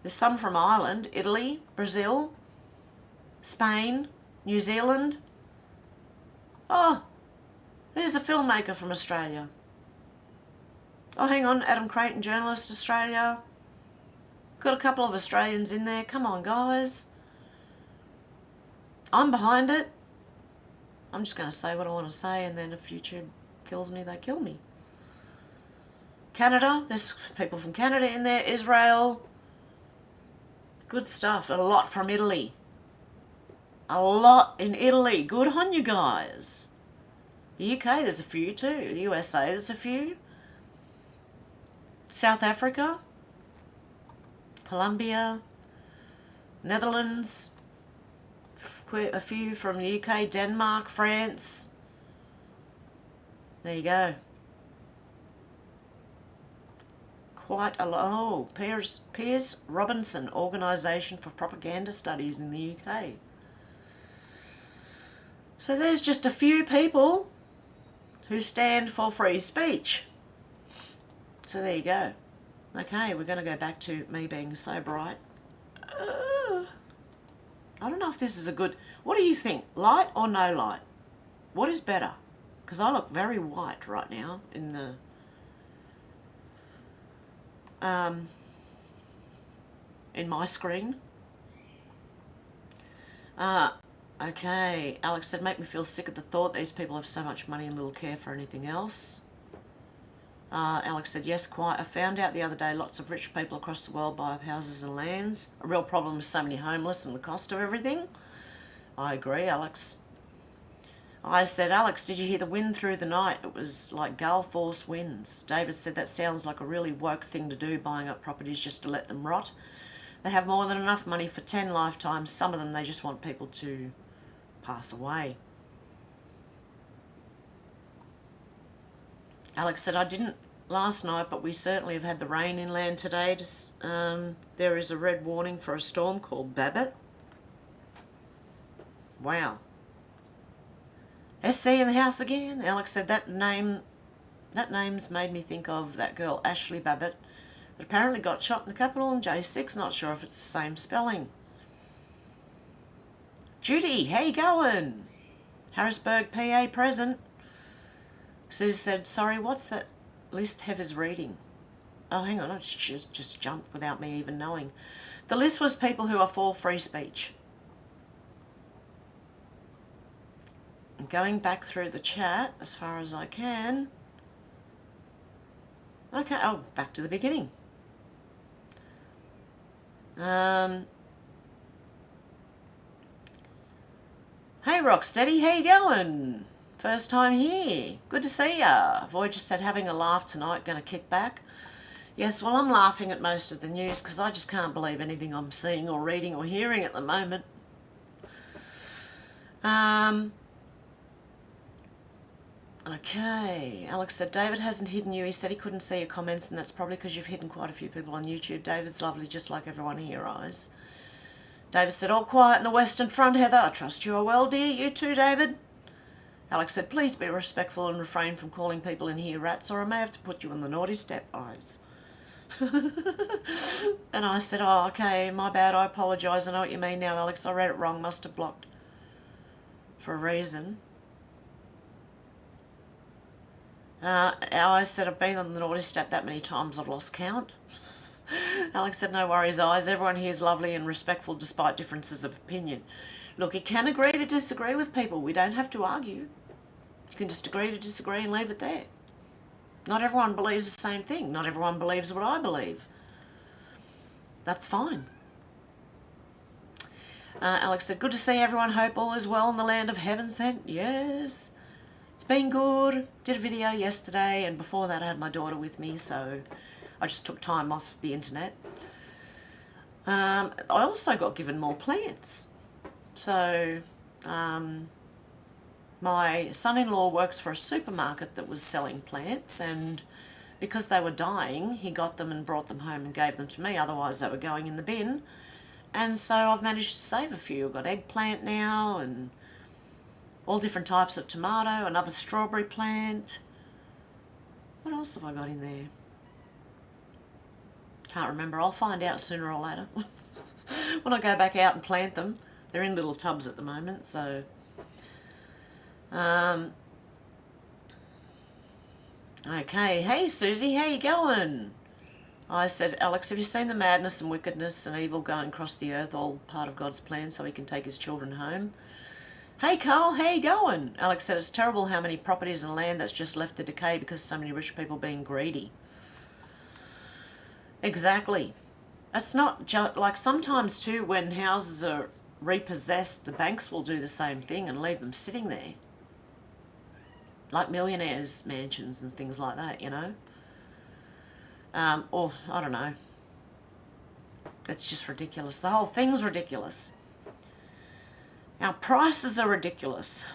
There's some from Ireland, Italy, Brazil, Spain, New Zealand. Oh, there's a filmmaker from Australia. Oh, hang on, Adam Creighton, Journalist, Australia. Got a couple of Australians in there. Come on, guys. I'm behind it. I'm just going to say what I want to say, and then if YouTube kills me, they kill me. Canada, there's people from Canada in there. Israel. Good stuff. A lot from Italy. A lot in Italy. Good on you guys. The UK, there's a few too. The USA, there's a few. South Africa. Colombia. Netherlands. A few from the UK. Denmark, France. There you go. Quite a lot. Oh, Piers Robinson, Organisation for Propaganda Studies in the UK. So there's just a few people who stand for free speech. So there you go. Okay, we're going to go back to me being so bright. I don't know if this is a good... What do you think? Light or no light? What is better? Because I look very white right now in the... in my screen. Okay, Alex said, make me feel sick at the thought these people have so much money and little care for anything else. Alex said, yes, quite. I found out the other day lots of rich people across the world buy up houses and lands. A real problem is so many homeless and the cost of everything. I agree, Alex. I said, Alex, did you hear the wind through the night? It was like gale force winds. David said, that sounds like a really woke thing to do, buying up properties just to let them rot. They have more than enough money for 10 lifetimes. Some of them, they just want people to pass away. Alex said, I didn't last night, but we certainly have had the rain inland today. There is a red warning for a storm called Babbitt. Wow. SC in the house again. Alex said that name's made me think of that girl Ashley Babbitt that apparently got shot in the Capitol in J6. Not sure if it's the same spelling. Judy, how you going? Harrisburg, PA present. Suze said, sorry, what's that list Hev is reading? Oh, hang on, I just jumped without me even knowing. The list was people who are for free speech. Going back through the chat as far as I can. Okay, oh, back to the beginning. Hey Rocksteady, how you going? First time here. Good to see ya. Voyager said, having a laugh tonight, gonna kick back. Yes, well, I'm laughing at most of the news because I just can't believe anything I'm seeing or reading or hearing at the moment. Okay, Alex said, David hasn't hidden you. He said he couldn't see your comments, and that's probably because you've hidden quite a few people on YouTube. David's lovely, just like everyone here, Eyes. David said, all quiet in the Western Front, Heather. I trust you are well, dear. You too, David. Alex said, please be respectful and refrain from calling people in here rats, or I may have to put you on the naughty step, Eyes. And I said, oh, okay, my bad. I apologise. I know what you mean now, Alex. I read it wrong. Must have blocked for a reason. I said, I've been on the naughty step that many times I've lost count. Alex said, no worries, Eyes. Everyone here is lovely and respectful despite differences of opinion. Look, you can agree to disagree with people. We don't have to argue. You can just agree to disagree and leave it there. Not everyone believes the same thing. Not everyone believes what I believe. That's fine. Alex said, good to see everyone. Hope all is well in the land of heaven sent. Yes. It's been good. Did a video yesterday, and before that I had my daughter with me, so I just took time off the internet. I also got given more plants. So my son-in-law works for a supermarket that was selling plants, and because they were dying, he got them and brought them home and gave them to me. Otherwise they were going in the bin. And so I've managed to save a few. I've got eggplant now and all different types of tomato, another strawberry plant. What else have I got in there? Can't remember. I'll find out sooner or later. When I go back out and plant them. They're in little tubs at the moment, so... Okay, hey Susie, how you going? I said, Alex, have you seen the madness and wickedness and evil going across the earth, all part of God's plan so he can take his children home? Hey Carl, how you going? Alex said, it's terrible how many properties and land that's just left to decay because so many rich people being greedy. Exactly. That's not just, like sometimes too when houses are repossessed, the banks will do the same thing and leave them sitting there. Like millionaires' mansions and things like that, you know? Or, I don't know. It's just ridiculous. The whole thing's ridiculous. Our prices are ridiculous.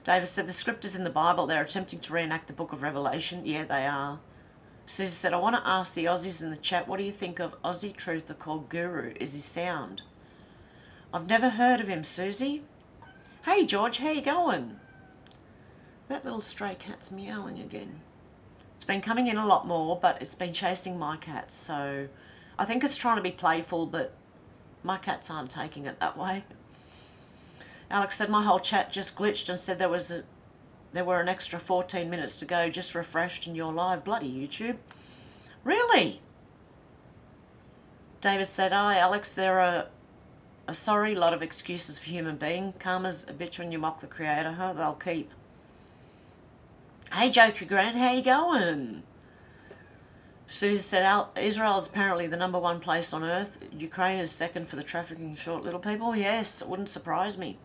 David said, the scriptures in the Bible, they're attempting to reenact the book of Revelation. Yeah, they are. Susie said, I want to ask the Aussies in the chat, what do you think of Aussie truther called Guru? Is he sound? I've never heard of him, Susie. Hey, George, how you going? That little stray cat's meowing again. It's been coming in a lot more, but it's been chasing my cats, so I think it's trying to be playful, but my cats aren't taking it that way. Alex said, my whole chat just glitched and said there were an extra 14 minutes to go, just refreshed and you're live. Bloody YouTube. Really? David said, hi, Alex, there are a sorry lot of excuses for human being. Karma's a bitch when you mock the creator, huh? They'll keep. Hey, Joker Grant, how you going? Susie said, Israel is apparently the #1 place on earth. Ukraine is second for the trafficking of short little people. Yes, it wouldn't surprise me.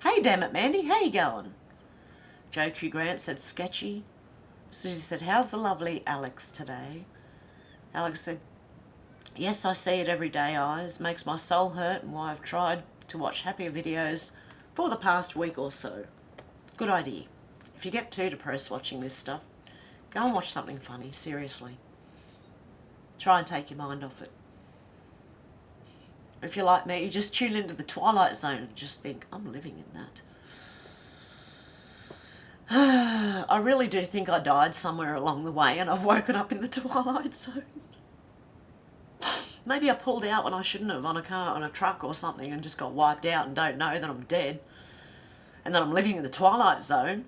Hey, damn it, Mandy, how you going? Joe Q. Grant said, sketchy. Susie said, how's the lovely Alex today? Alex said, yes, I see it every day, eyes. Makes my soul hurt and why I've tried to watch happier videos for the past week or so. Good idea. If you get too depressed watching this stuff, go and watch something funny, seriously. Try and take your mind off it. If you're like me, you just tune into the Twilight Zone and just think, I'm living in that. I really do think I died somewhere along the way and I've woken up in the Twilight Zone. Maybe I pulled out when I shouldn't have on a truck or something and just got wiped out and don't know that I'm dead. And that I'm living in the Twilight Zone.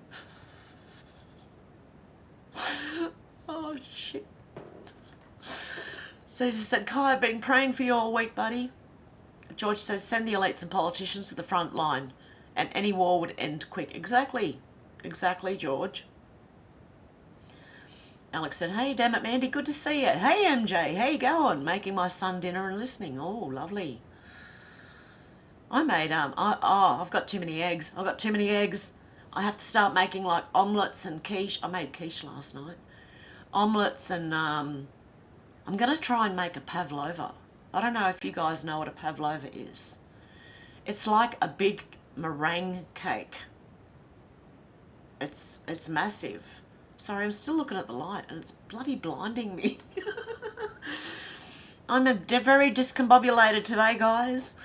Oh, shit. Susie said, Kai, I've been praying for you all week, buddy. George says, send the elites and politicians to the front line and any war would end quick. Exactly. Exactly, George. Alex said, hey, damn it, Mandy, good to see you. Hey, MJ, how you going? Making my son dinner and listening. Oh, lovely. I made, I've got too many eggs. I've got too many eggs. I have to start making, like, omelettes and quiche. I made quiche last night. Omelettes and, I'm going to try and make a pavlova. I don't know if you guys know what a pavlova is. It's like a big meringue cake. It's massive. Sorry, I'm still looking at the light and it's bloody blinding me. I'm very discombobulated today, guys.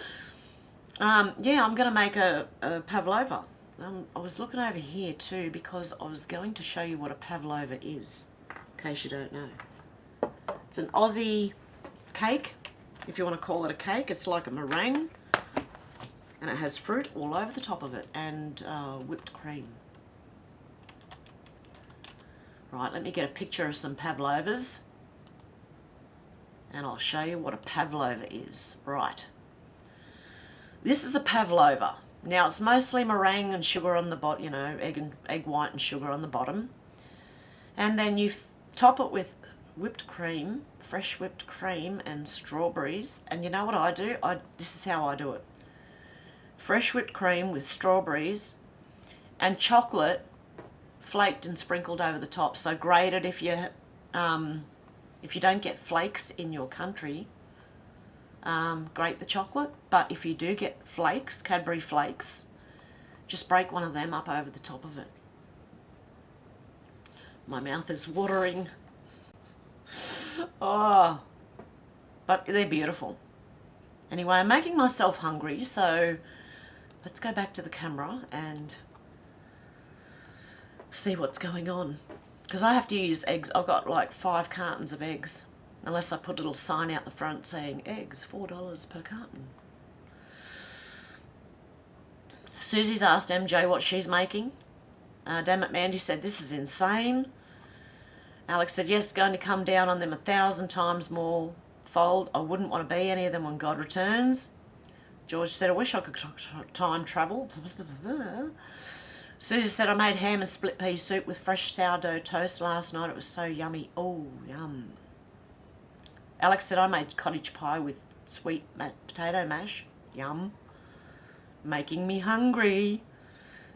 Yeah, I'm going to make a pavlova. I was looking over here too because I was going to show you what a pavlova is, in case you don't know. It's an Aussie cake, if you want to call it a cake. It's like a meringue and it has fruit all over the top of it and whipped cream. Right, let me get a picture of some pavlovas and I'll show you what a pavlova is. Right. This is a pavlova. Now it's mostly meringue and sugar on the bottom, you know, egg white and sugar on the bottom. And then you top it with whipped cream, fresh whipped cream and strawberries. And you know what I do? This is how I do it. Fresh whipped cream with strawberries and chocolate flaked and sprinkled over the top. So grated if you don't get flakes in your country, grate the chocolate. But if you do get flakes, Cadbury flakes, just break one of them up over the top of it. My mouth is watering. Oh, but they're beautiful. Anyway, I'm making myself hungry, so let's go back to the camera and see what's going on. because I have to use eggs. I've got like 5 cartons of eggs, unless I put a little sign out the front saying eggs, $4 per carton. Susie's asked MJ what she's making. Damn it, Mandy said, this is insane. Alex said, yes, going to come down on them 1,000 times more fold. I wouldn't want to be any of them when God returns. George said, I wish I could time travel. Susie said, I made ham and split pea soup with fresh sourdough toast last night. It was so yummy. Oh, yum. Alex said, I made cottage pie with sweet potato mash. Yum. Making me hungry.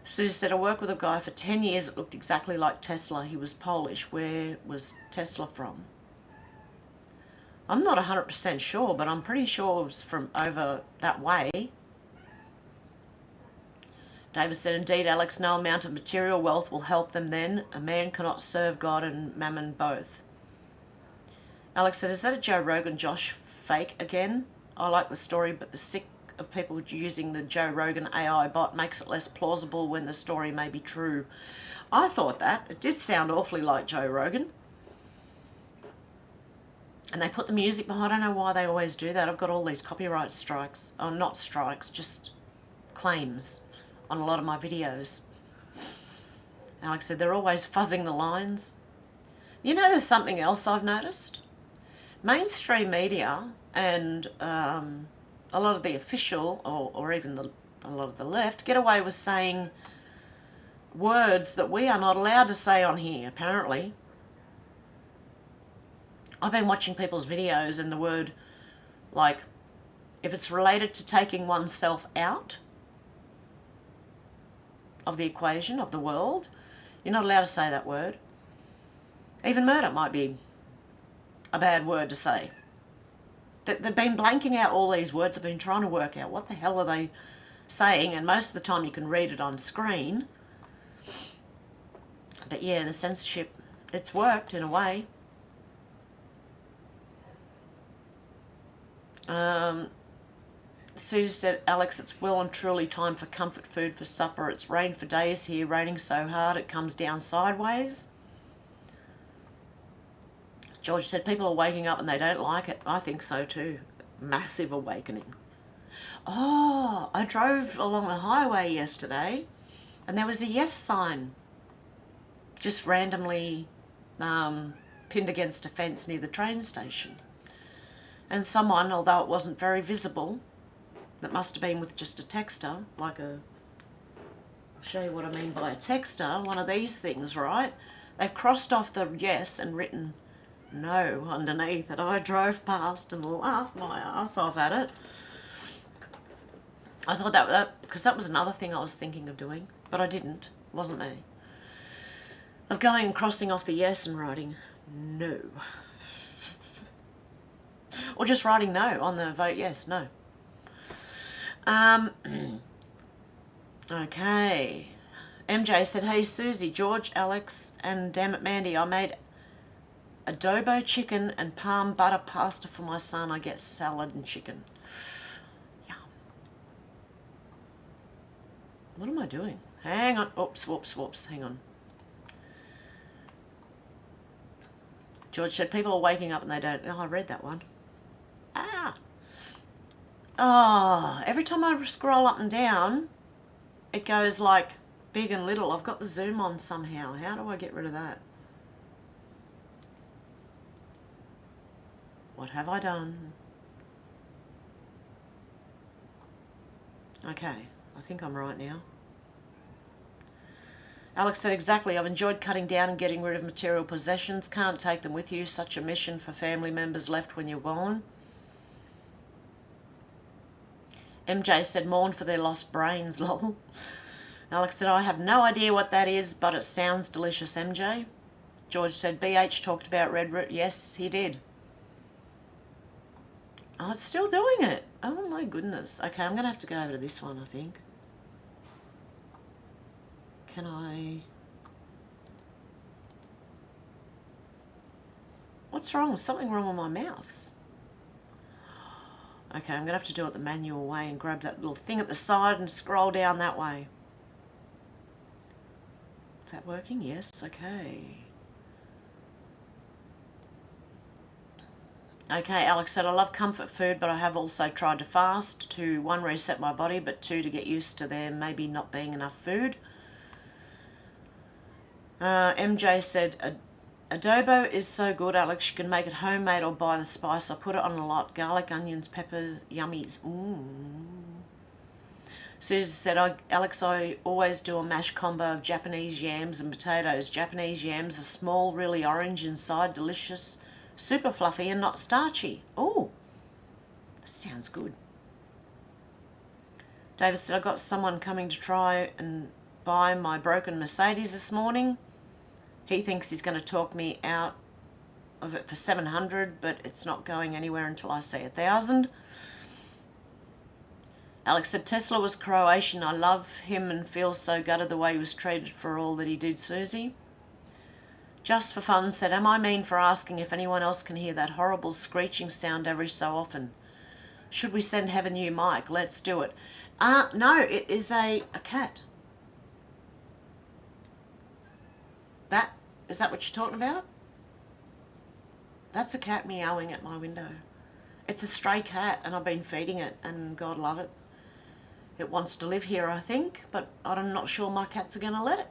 Susie said, I worked with a guy for 10 years that looked exactly like Tesla. He was Polish. Where was Tesla from? I'm not 100% sure, but I'm pretty sure it was from over that way. David said, indeed, Alex, no amount of material wealth will help them then. A man cannot serve God and mammon both. Alex said, is that a Joe Rogan Josh fake again? I like the story, but the sick of people using the Joe Rogan AI bot makes it less plausible when the story may be true. I thought that. It did sound awfully like Joe Rogan. And they put the music behind. I don't know why they always do that. I've got all these copyright strikes. Oh, not strikes, just claims on a lot of my videos. Alex said, they're always fuzzing the lines. You know, there's something else I've noticed. Mainstream media and a lot of the official, or even a lot of the left, get away with saying words that we are not allowed to say on here, apparently. I've been watching people's videos and the word, like, if it's related to taking oneself out of the equation, of the world, you're not allowed to say that word. Even murder might be a bad word to say. They've been blanking out all these words. I've been trying to work out what the hell are they saying, and most of the time you can read it on screen. But yeah, the censorship, it's worked in a way. Sue said, Alex, it's well and truly time for comfort food for supper. It's rained for days here, raining so hard it comes down sideways. George said, people are waking up and they don't like it. I think so too. Massive awakening. Oh, I drove along the highway yesterday and there was a yes sign just randomly pinned against a fence near the train station. And someone, although it wasn't very visible, that must have been with just a texter, like a, I'll show you what I mean by a texter, one of these things, right? They've crossed off the yes and written no underneath it. I drove past and laughed my ass off at it. I thought that because that was another thing I was thinking of doing, but I didn't. It wasn't me. Of going and crossing off the yes and writing no. Or just writing no on the vote yes, no. Okay. MJ said, hey Susie, George, Alex, and damn it Mandy, I made adobo chicken and palm butter pasta for my son. I get salad and chicken. Yum. What am I doing? Hang on. Oops, whoops, whoops. Hang on. George said, people are waking up and they don't... Oh, I read that one. Ah. Oh, every time I scroll up and down, it goes like big and little. I've got the zoom on somehow. How do I get rid of that? What have I done? Okay, I think I'm right now. Alex said, exactly, I've enjoyed cutting down and getting rid of material possessions. Can't take them with you. Such a mission for family members left when you're gone. MJ said, mourn for their lost brains, lol. Alex said, I have no idea what that is, but it sounds delicious, MJ. George said, BH talked about red root. Yes, he did. Oh, it's still doing it. Oh my goodness. Okay, I'm going to have to go over to this one, I think. Can I... What's wrong? There's something wrong with my mouse. Okay, I'm going to have to do it the manual way and grab that little thing at the side and scroll down that way. Is that working? Yes, okay. Okay, Alex said, I love comfort food, but I have also tried to fast to, 1, reset my body, but 2, to get used to there maybe not being enough food. MJ said, adobo is so good, Alex. You can make it homemade or buy the spice. I put it on a lot. Garlic, onions, pepper, yummies. Susie said, Alex, I always do a mashed combo of Japanese yams and potatoes. Japanese yams are small, really orange inside, delicious, super fluffy and not starchy. Oh, that sounds good. David said, I got someone coming to try and buy my broken Mercedes this morning. He thinks he's going to talk me out of it for 700, but it's not going anywhere until I say 1,000. Alex said, Tesla was Croatian. I love him and feel so gutted the way he was treated for all that he did, Susie. Just for fun said, am I mean for asking if anyone else can hear that horrible screeching sound every so often? Should we send Hev a new mic? Let's do it. No, it is a cat. Is that what you're talking about? That's a cat meowing at my window. It's a stray cat and I've been feeding it and God love it. It wants to live here, I think, but I'm not sure my cats are going to let it.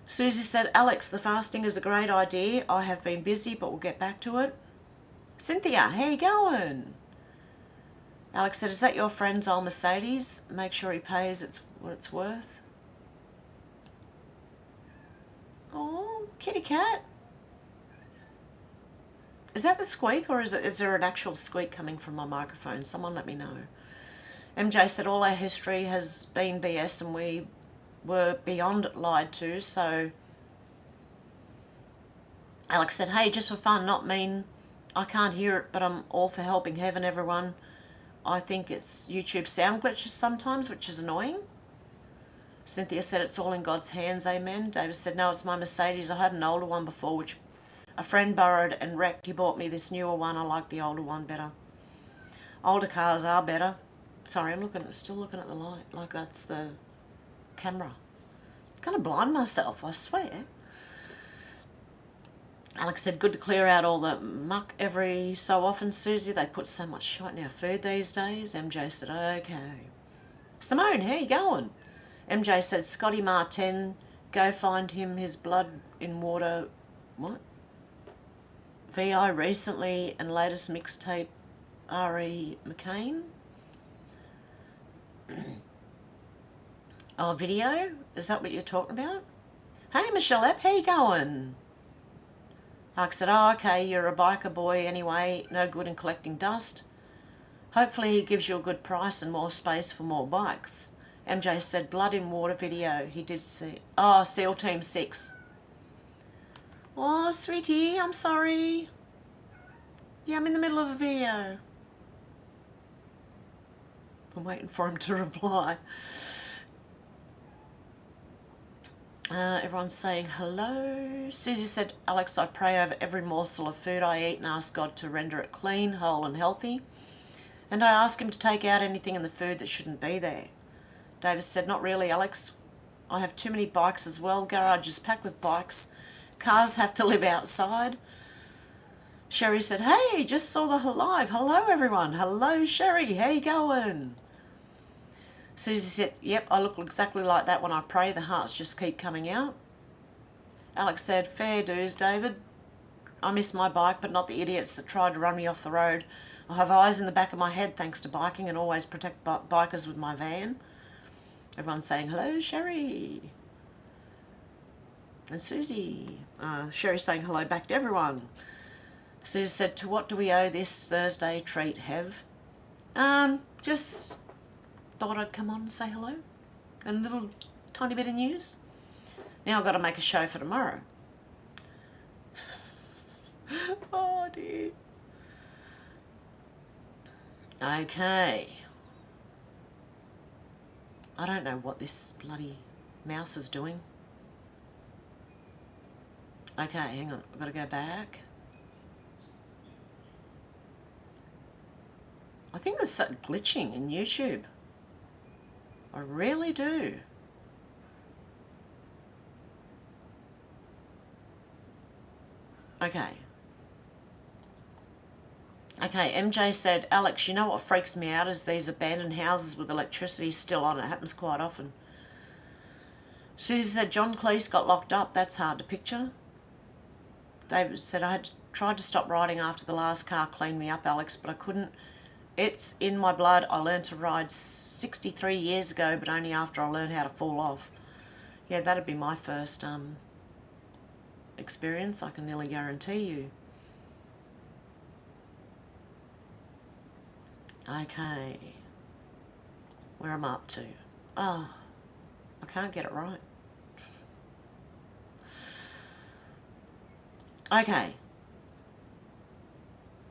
Susie said, Alex, the fasting is a great idea. I have been busy, but we'll get back to it. Cynthia, how you going? Alex said, is that your friend's old Mercedes? Make sure he pays what it's worth. Oh, kitty cat. Is that the squeak or is there an actual squeak coming from my microphone? Someone let me know. MJ said all our history has been BS and we were beyond lied to, so Alex said, hey, just for fun, not mean. I can't hear it, but I'm all for helping Hev and everyone. I think it's YouTube sound glitches sometimes, which is annoying. Cynthia said it's all in God's hands, amen. David said, no, it's my Mercedes. I had an older one before, which a friend borrowed and wrecked. He bought me this newer one. I like the older one better. Older cars are better. Sorry, I'm still looking at the light, like that's the camera. I'm going to blind myself, I swear. Alex said, good to clear out all the muck every so often, Susie. They put so much shit in our food these days. MJ said, okay. Simone, how you going? MJ said, Scotty Martin, go find him his blood in water. What? VI recently and latest mixtape, R.E. McCain. Oh, video? Is that what you're talking about? Hey, Michelle Epp, how you going? Alex said, oh, okay, you're a biker boy anyway, no good in collecting dust. Hopefully he gives you a good price and more space for more bikes. MJ said, blood in water video. He did see. Oh, SEAL Team 6. Oh, sweetie, I'm sorry. Yeah, I'm in the middle of a video. I'm waiting for him to reply. Everyone's saying hello. Susie said, Alex, I pray over every morsel of food I eat and ask God to render it clean, whole and healthy. And I ask him to take out anything in the food that shouldn't be there. Davis said, not really, Alex. I have too many bikes as well. Garage is packed with bikes. Cars have to live outside. Sherry said, hey, just saw the live. Hello, everyone. Hello, Sherry. How you going? Susie said, yep, I look exactly like that when I pray. The hearts just keep coming out. Alex said, fair dues, David. I miss my bike, but not the idiots that tried to run me off the road. I have eyes in the back of my head thanks to biking and always protect bikers with my van. Everyone's saying, hello, Sherry. And Susie. Sherry's saying hello back to everyone. Susie said, to what do we owe this Thursday treat, Hev? Just thought I'd come on and say hello. And a little tiny bit of news. Now I've got to make a show for tomorrow. Oh, dear. Okay. I don't know what this bloody mouse is doing. Okay, hang on. I've got to go back. I think there's something glitching in YouTube. I really do. Okay. Okay, MJ said, Alex, you know what freaks me out is these abandoned houses with electricity still on. It happens quite often. Susie said, John Cleese got locked up. That's hard to picture. David said, I had tried to stop riding after the last car cleaned me up, Alex, but I couldn't. It's in my blood. I learned to ride 63 years ago, but only after I learned how to fall off. Yeah, that'd be my first experience, I can nearly guarantee you. Okay. Where am I up to? Oh, I can't get it right. Okay.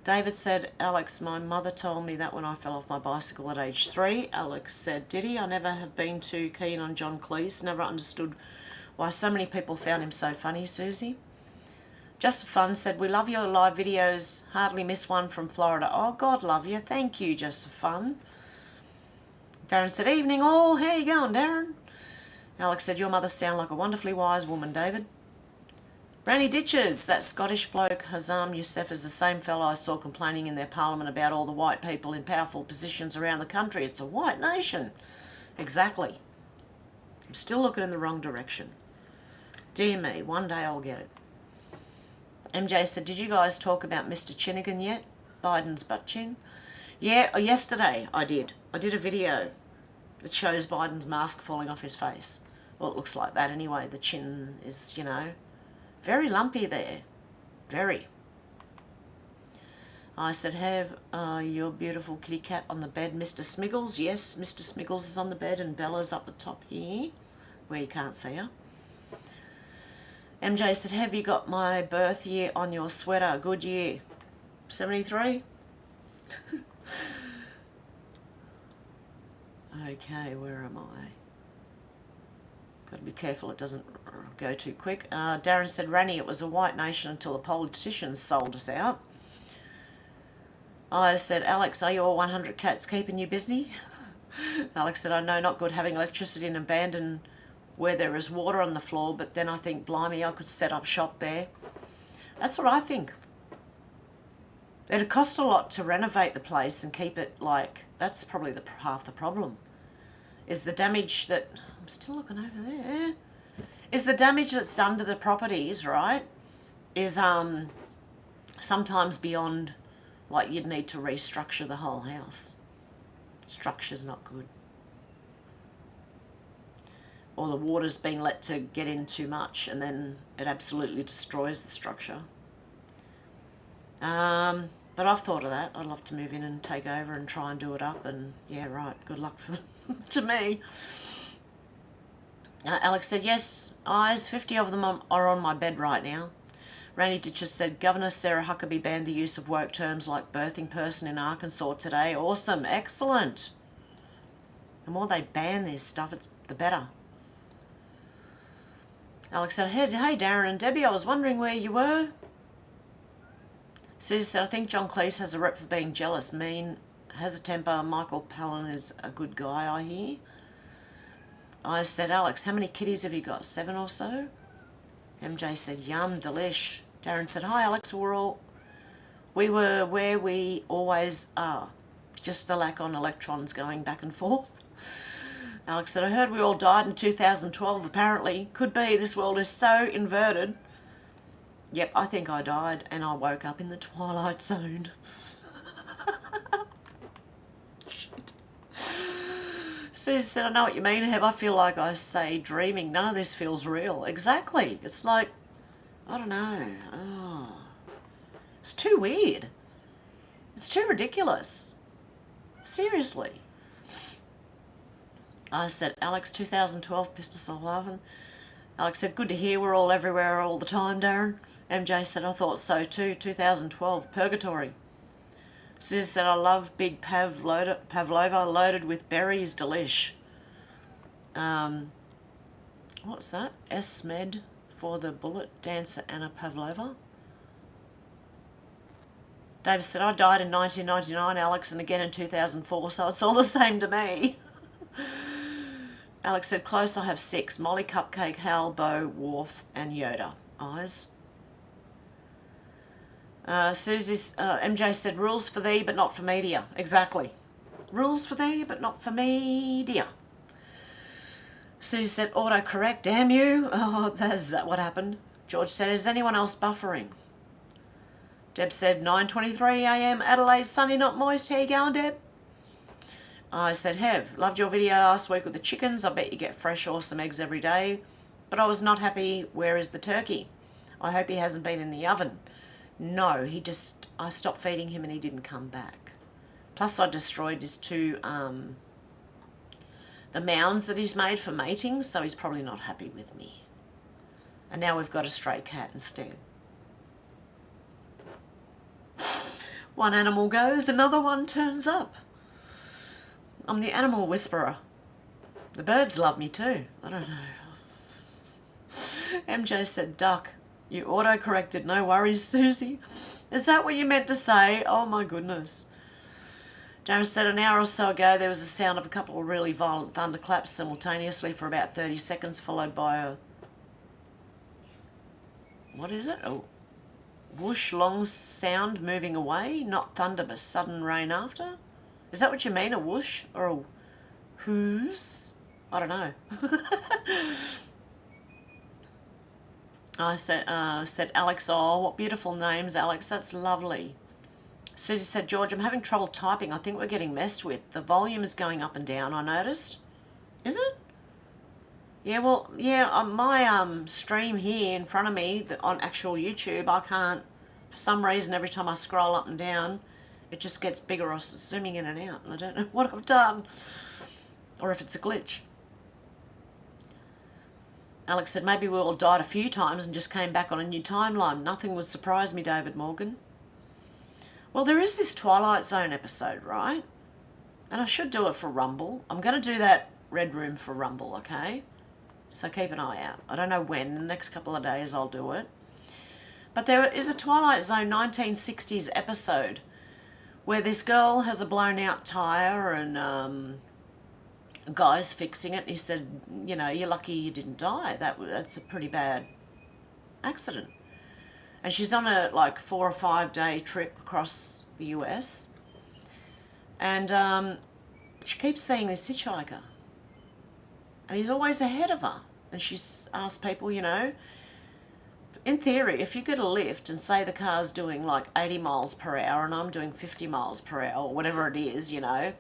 David said, Alex, my mother told me that when I fell off my bicycle at age 3. Alex said, did he? I never have been too keen on John Cleese. Never understood why so many people found him so funny, Susie. Just for fun said, we love your live videos. Hardly miss one from Florida. Oh, God love you. Thank you, just for fun. Darren said, evening all. How you going, Darren? Alex said, your mother sound like a wonderfully wise woman, David. Randy Ditches, that Scottish bloke, Hazam Youssef, is the same fellow I saw complaining in their parliament about all the white people in powerful positions around the country. It's a white nation. Exactly. I'm still looking in the wrong direction. Dear me, one day I'll get it. MJ said, did you guys talk about Mr. Chinnigan yet? Biden's butt chin. Yeah, yesterday I did. I did a video that shows Biden's mask falling off his face. Well, it looks like that anyway. The chin is, you know, very lumpy there. Very. I said, have your beautiful kitty cat on the bed, Mr. Smiggles? Yes, Mr. Smiggles is on the bed and Bella's up the top here, where you can't see her. MJ said, have you got my birth year on your sweater? Good year. 73? Okay, where am I? Got to be careful it doesn't go too quick. Darren said, Ranny, it was a white nation until the politicians sold us out. I said, Alex, are your 100 cats keeping you busy? Alex said, I know, not good having electricity in abandoned where there is water on the floor, but then I think, blimey, I could set up shop there. That's what I think. It'd cost a lot to renovate the place and keep it like, that's probably half the problem, is the damage that, I'm still looking over there, is the damage that's done to the properties, right, is sometimes beyond, like you'd need to restructure the whole house. Structure's not good. Or the water's been let to get in too much and then it absolutely destroys the structure. But I've thought of that. I'd love to move in and take over and try and do it up, and yeah, right, good luck to me. Alex said, yes, eyes, 50 of them are on my bed right now. Randy Ditches said, Governor Sarah Huckabee banned the use of work terms like birthing person in Arkansas today. Awesome, excellent. The more they ban this stuff, the better. Alex said, hey Darren and Debbie, I was wondering where you were. Susie said, I think John Cleese has a rep for being jealous, mean, has a temper. Michael Palin is a good guy, I hear. I said, Alex, how many kitties have you got? 7 or so? MJ said, yum, delish. Darren said, hi Alex, we were where we always are. Just the lack on electrons going back and forth. Alex said, I heard we all died in 2012, apparently. Could be, this world is so inverted. Yep, I think I died and I woke up in the Twilight Zone. Shit. Susie said, I know what you mean, Heb. I feel like I say dreaming. None of this feels real. Exactly. It's like, I don't know. Oh, it's too weird. It's too ridiculous. Seriously. I said, Alex, 2012, business 11. Alex said, good to hear, we're all everywhere all the time, Darren. MJ said, I thought so too, 2012, purgatory. Susie said, I love big pavlova loaded with berries, delish. What's that? S-Med for the bullet dancer Anna Pavlova. David said, I died in 1999, Alex, and again in 2004, so it's all the same to me. Alex said, close, I have 6. Molly, Cupcake, Hal, Bo, Worf, and Yoda. Eyes. MJ said, rules for thee, but not for media. Exactly. Rules for thee, but not for media. Susie said, autocorrect, damn you. Oh, is that what happened? George said, is anyone else buffering? Deb said, 9:23 a.m. Adelaide, sunny, not moist. How you going, Deb? I said, Hev, loved your video last week with the chickens. I bet you get fresh, awesome eggs every day. But I was not happy. Where is the turkey? I hope he hasn't been in the oven. No, I stopped feeding him and he didn't come back. Plus I destroyed his two, the mounds that he's made for mating, so he's probably not happy with me. And now we've got a stray cat instead. One animal goes, another one turns up. I'm the animal whisperer. The birds love me too. I don't know. MJ said, duck. You auto-corrected, no worries, Susie. Is that what you meant to say? Oh my goodness. Darren said an hour or so ago there was a sound of a couple of really violent thunderclaps simultaneously for about 30 seconds, followed by a... what is it? A whoosh long sound moving away. Not thunder, but sudden rain after. Is that what you mean, a whoosh or a whoos? I don't know. I said Alex, oh, what beautiful names, Alex. That's lovely. Susie said, George, I'm having trouble typing. I think we're getting messed with. The volume is going up and down, I noticed. Is it? Yeah, well, yeah, my stream here in front of me on actual YouTube, I can't, for some reason, every time I scroll up and down, it just gets bigger or zooming in and out. And I don't know what I've done. Or if it's a glitch. Alex said, maybe we all died a few times and just came back on a new timeline. Nothing would surprise me, David Morgan. Well, there is this Twilight Zone episode, right? And I should do it for Rumble. I'm going to do that Red Room for Rumble, okay? So keep an eye out. I don't know when. In the next couple of days I'll do it. But there is a Twilight Zone 1960s episode where this girl has a blown out tyre and a guy's fixing it. He said, you know, you're lucky you didn't die. That's a pretty bad accident. And she's on a 4 or 5 day trip across the US. And she keeps seeing this hitchhiker. And he's always ahead of her. And she's asked people, you know, in theory, if you get a lift and say the car's doing 80 miles per hour and I'm doing 50 miles per hour, or whatever it is, you know,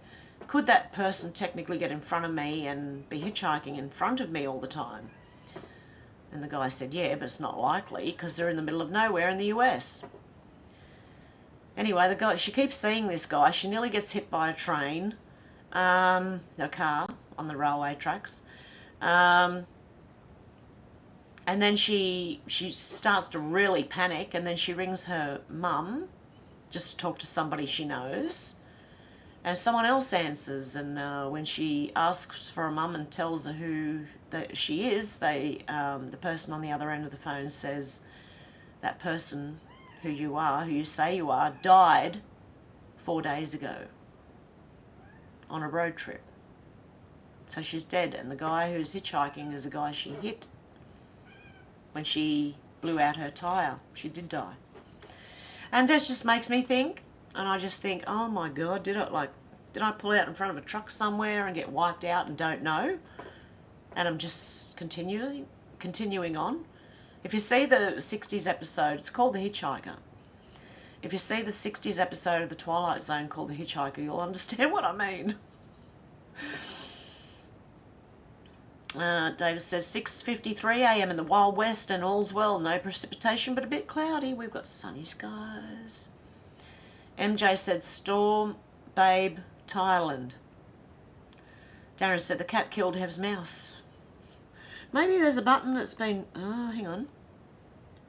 could that person technically get in front of me and be hitchhiking in front of me all the time? And the guy said, yeah, but it's not likely because they're in the middle of nowhere in the US. Anyway, the guy, she keeps seeing this guy. She nearly gets hit by a train, a car on the railway tracks. And then she starts to really panic, and then she rings her mum just to talk to somebody she knows. And someone else answers, and when she asks for her mum and tells her who she is, the person on the other end of the phone says, that person who you say you are, died 4 days ago on a road trip. So she's dead, and the guy who's hitchhiking is the guy she hit when she blew out her tyre. She did die. And that just makes me think, and I just think, oh my God, did I pull out in front of a truck somewhere and get wiped out and don't know? And I'm just continuing on. If you see the 60s episode, it's called The Hitchhiker. If you see the 60s episode of The Twilight Zone called The Hitchhiker, you'll understand what I mean. David says 6:53 a.m. in the Wild West and all's well. No precipitation, but a bit cloudy. We've got sunny skies. MJ said storm, babe, Thailand. Darren said the cat killed Hev's mouse. Maybe there's a button that's been... Oh, hang on.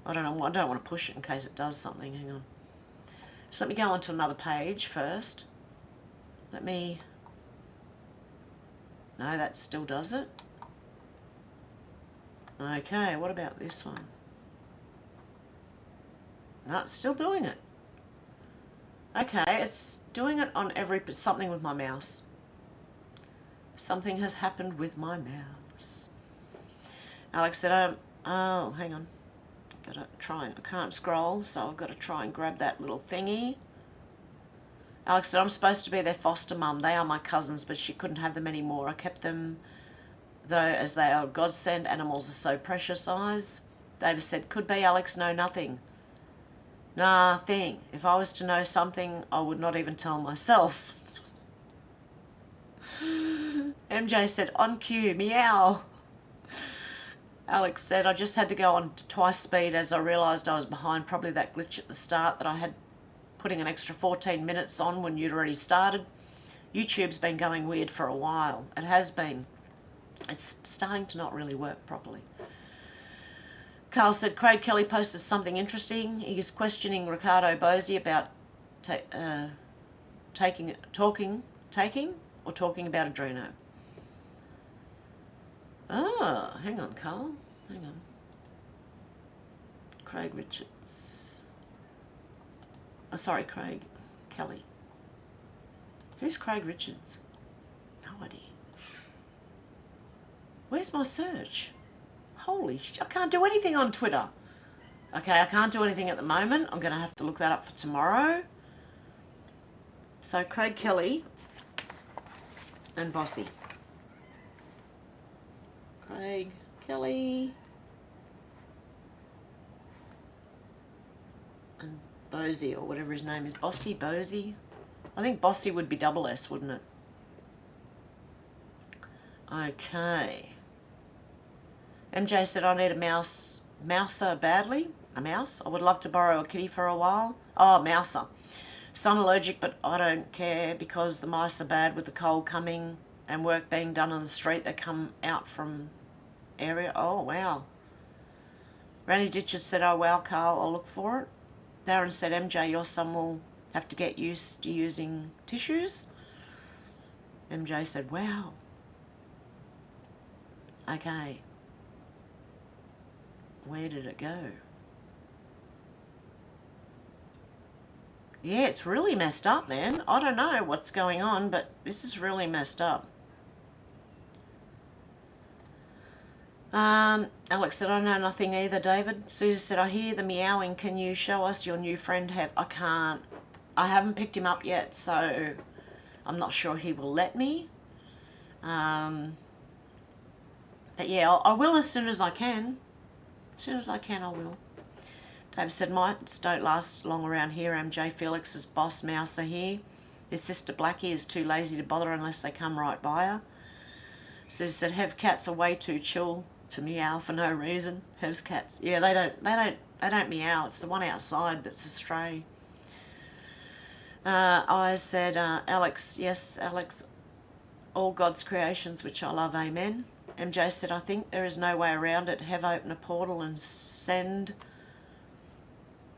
I don't know. I don't want to push it in case it does something. Hang on. Just let me go on to another page first. Let me... No, that still does it. Okay, what about this one? No, it's still doing it. Okay, it's doing it on something with my mouse. Something has happened with my mouse. Alex said, oh, hang on. Gotta try and, I can't scroll, so I've got to try and grab that little thingy. Alex said, I'm supposed to be their foster mum. They are my cousins, but she couldn't have them anymore. I kept them, though, as they are godsend. Animals are so precious, eyes. David said, could be, Alex, no, nothing. Nothing. If I was to know something, I would not even tell myself. MJ said, on cue, meow. Alex said, I just had to go on twice speed as I realised I was behind. Probably that glitch at the start that I had putting an extra 14 minutes on when you'd already started. YouTube's been going weird for a while. It has been. It's starting to not really work properly. Carl said, Craig Kelly posted something interesting. He is questioning Ricardo Bosie about talking about Adreno. Oh, hang on, Carl. Hang on. Craig Richards. Oh, sorry, Craig Kelly. Who's Craig Richards? No idea. Where's my search? Holy shit, I can't do anything on Twitter. Okay, I can't do anything at the moment. I'm going to have to look that up for tomorrow. So, Craig Kelly and Bossy. Craig Kelly and Bosie, or whatever his name is. Bossy, Bosie. I think Bossy would be double S, wouldn't it? Okay. MJ said, I need a mouser badly. A mouse? I would love to borrow a kitty for a while. Oh, mouser. Son allergic, but I don't care because the mice are bad with the cold coming and work being done on the street. They come out from area. Oh, wow. Randy Ditches said, oh, wow, Carl, I'll look for it. Darren said, MJ, your son will have to get used to using tissues. MJ said, wow. Okay. Where did it go? Yeah, it's really messed up, man. I don't know what's going on, but this is really messed up. Alex said, I know nothing either, David. Susie said, I hear the meowing. Can you show us your new friend? I can't. I haven't picked him up yet, so I'm not sure he will let me. But yeah, I will as soon as I can. As soon as I can, I will. David said, mites don't last long around here. MJ Felix's boss mouse are here. His sister Blackie is too lazy to bother unless they come right by her. Susie said, Hev cats are way too chill to meow for no reason. Hev's cats. Yeah, they don't meow. It's the one outside that's a stray. I said, Alex, yes, Alex, all God's creations, which I love, amen. MJ said, I think there is no way around it. Hev open a portal and send,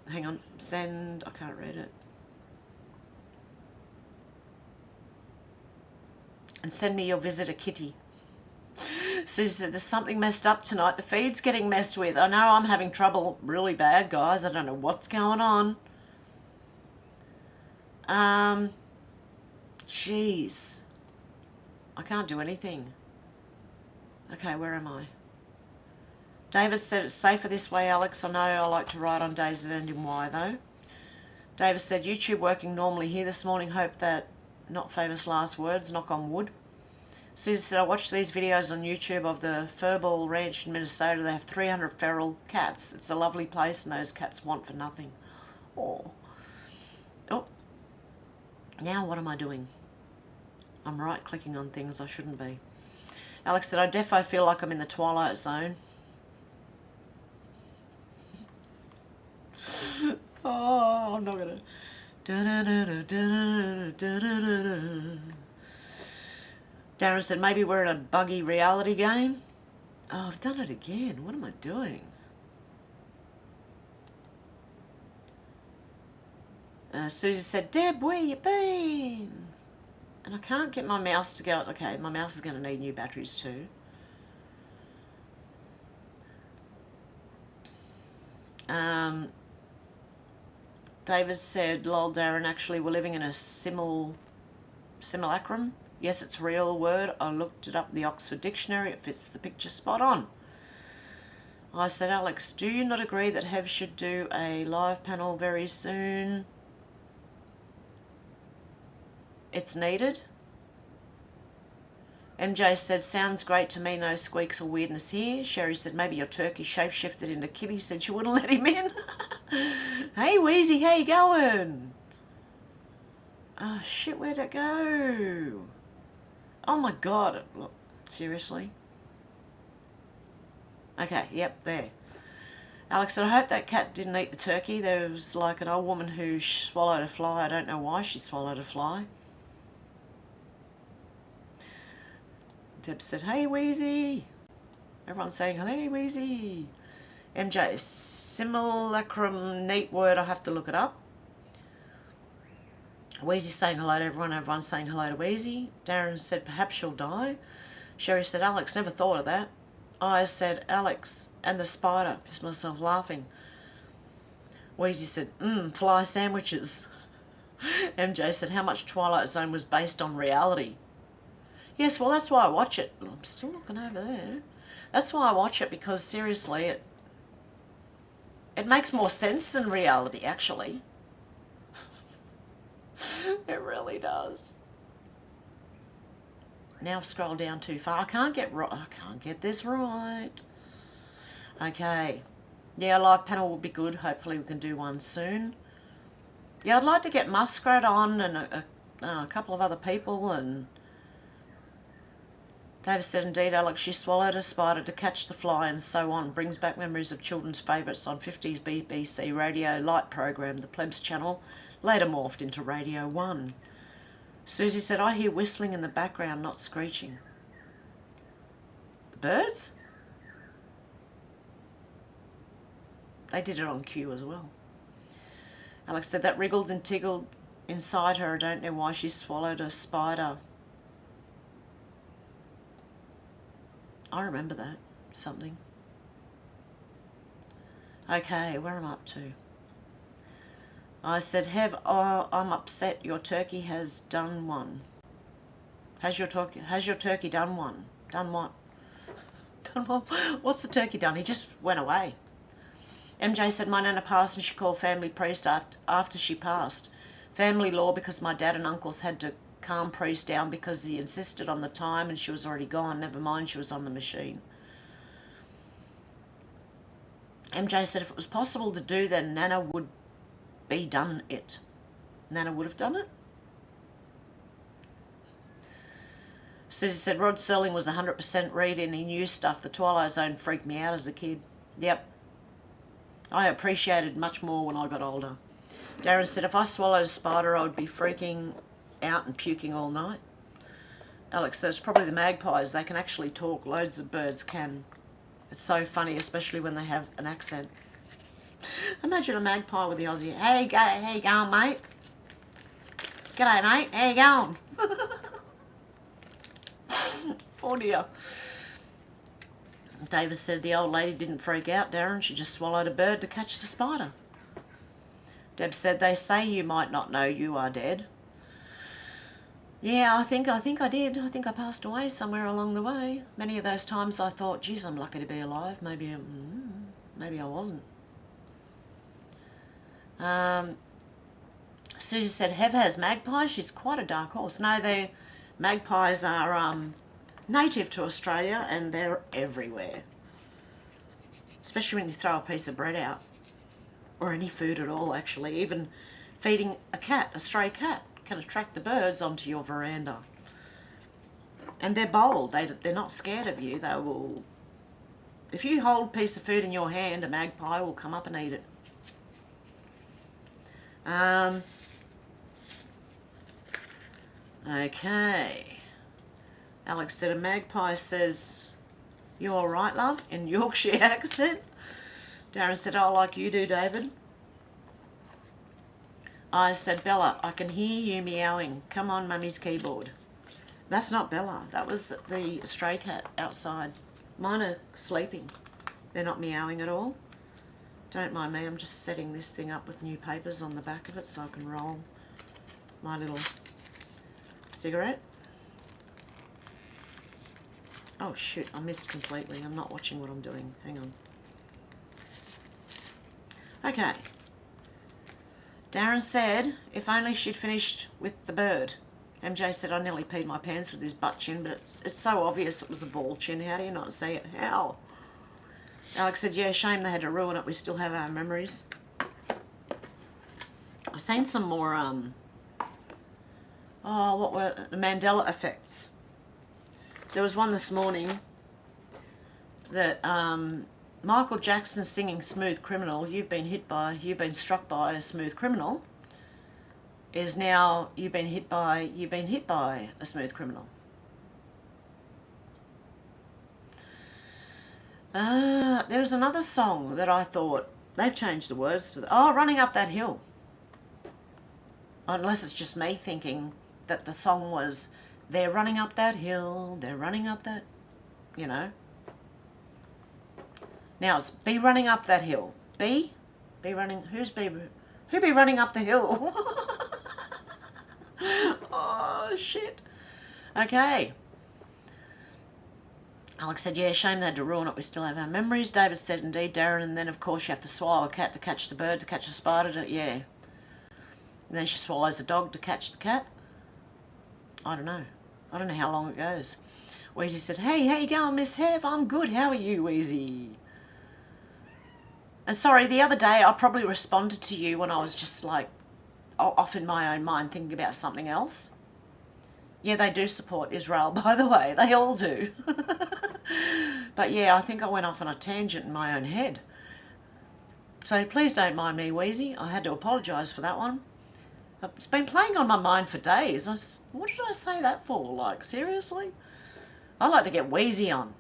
I can't read it. And send me your visitor kitty. Susie said, there's something messed up tonight. The feed's getting messed with. I know I'm having trouble really bad, guys. I don't know what's going on. Jeez. I can't do anything. Okay, where am I? David said, it's safer this way, Alex. I know I like to write on days that end in Y, though. David said, YouTube working normally here this morning. Hope that not famous last words. Knock on wood. Susie said, I watched these videos on YouTube of the Furball Ranch in Minnesota. They have 300 feral cats. It's a lovely place, and those cats want for nothing. Oh. Now what am I doing? I'm right-clicking on things I shouldn't be. Alex said, I defo feel like I'm in the Twilight Zone. Oh, I'm not going to... Darren said, maybe we're in a buggy reality game. Oh, I've done it again. What am I doing? Susie said, Deb, where you been? And I can't get my mouse to go. Okay, my mouse is going to need new batteries too. David said, lol, Darren, actually we're living in a simulacrum. Yes, it's a real word. I looked it up in the Oxford Dictionary. It fits the picture spot on. I said, Alex, do you not agree that Hev should do a live panel very soon? It's needed. MJ said, sounds great to me, no squeaks or weirdness here. Sherry said, maybe your turkey shapeshifted into Kitty, said she wouldn't let him in. Hey, Wheezy, how you going? Oh, shit, where'd it go? Oh, my God. Look, seriously? Okay, yep, there. Alex said, I hope that cat didn't eat the turkey. There was like an old woman who swallowed a fly. I don't know why she swallowed a fly. Deb said, hey, Wheezy. Everyone's saying, hey, Wheezy. MJ, simulacrum, neat word. I have to look it up. Wheezy's saying hello to everyone. Everyone's saying hello to Wheezy. Darren said, perhaps she'll die. Sherry said, Alex, never thought of that. I said, Alex and the spider. Pissed myself laughing. Wheezy said, fly sandwiches. MJ said, how much Twilight Zone was based on reality? Yes, well, that's why I watch it. I'm still looking over there. That's why I watch it, because seriously, it makes more sense than reality, actually. It really does. Now I've scrolled down too far. I can't get this right. Okay. Yeah, a live panel will be good. Hopefully we can do one soon. Yeah, I'd like to get Muskrat on and a couple of other people. And David said, indeed, Alex, she swallowed a spider to catch the fly and so on. Brings back memories of children's favourites on 50s BBC radio light program, the Plebs channel, later morphed into Radio 1. Susie said, I hear whistling in the background, not screeching. The birds? They did it on Q as well. Alex said, that wriggled and tiggled inside her. I don't know why she swallowed a spider. I remember that. Something. Okay, where am I up to? I said, Hev, I'm upset. Your turkey has done one. Has your turkey done one? Done what? Done what? What's the turkey done? He just went away. MJ said, my nana passed and she called family priest after she passed. Family law because my dad and uncles had to calm priest down because he insisted on the time and she was already gone. Never mind, she was on the machine. MJ said, if it was possible to do, then Nana would be done it. Nana would have done it. Susie said, Rod Serling was 100% read and he knew stuff. The Twilight Zone freaked me out as a kid. Yep. I appreciated much more when I got older. Darren said, if I swallowed a spider, I would be freaking out and puking all night. Alex says, probably the magpies. They can actually talk. Loads of birds can. It's so funny, especially when they have an accent. Imagine a magpie with the Aussie. Hey, how you going, mate? G'day, mate. How you going? Oh, dear. Davis said the old lady didn't freak out, Darren. She just swallowed a bird to catch the spider. Deb said, they say you might not know you are dead. Yeah, I think I did. I think I passed away somewhere along the way. Many of those times I thought, geez, I'm lucky to be alive. Maybe I wasn't. Susie said, Hev has magpies. She's quite a dark horse. No, magpies are native to Australia and they're everywhere. Especially when you throw a piece of bread out. Or any food at all, actually. Even feeding a stray cat, can attract the birds onto your veranda. And they're bold. They're not scared of you. They will... If you hold a piece of food in your hand, a magpie will come up and eat it. Okay. Alex said, a magpie says, you all right, love? In Yorkshire accent. Darren said, oh, like you do, David. I said, Bella, I can hear you meowing. Come on, Mummy's keyboard. That's not Bella. That was the stray cat outside. Mine are sleeping. They're not meowing at all. Don't mind me. I'm just setting this thing up with new papers on the back of it so I can roll my little cigarette. Oh, shoot. I missed completely. I'm not watching what I'm doing. Hang on. Okay. Darren said, if only she'd finished with the bird. MJ said, I nearly peed my pants with his butt chin, but it's so obvious it was a ball chin. How do you not see it? How? Alex said, yeah, shame they had to ruin it. We still have our memories. I've seen some more, what were the Mandela effects? There was one this morning that Michael Jackson singing Smooth Criminal, you've been struck by a smooth criminal, is now you've been hit by a smooth criminal. There was another song that I thought, they've changed the words to, Running Up That Hill. Unless it's just me thinking that the song was, they're running up that hill, they're running up that, you know. Now it's be running up that hill. Be running, who be running up the hill? Oh, shit. Okay. Alex said, yeah, shame they had to ruin it. We still have our memories. David said, indeed, Darren. And then, of course, you have to swallow a cat to catch the bird, to catch a spider. Yeah. And then she swallows a dog to catch the cat. I don't know. I don't know how long it goes. Wheezy said, hey, how you going, Miss Hev? I'm good. How are you, Wheezy? And sorry, the other day I probably responded to you when I was just like off in my own mind thinking about something else. Yeah, they do support Israel, by the way. They all do. But yeah, I think I went off on a tangent in my own head. So please don't mind me, Wheezy. I had to apologise for that one. It's been playing on my mind for days. What did I say that for? Like, seriously? I like to get Wheezy on.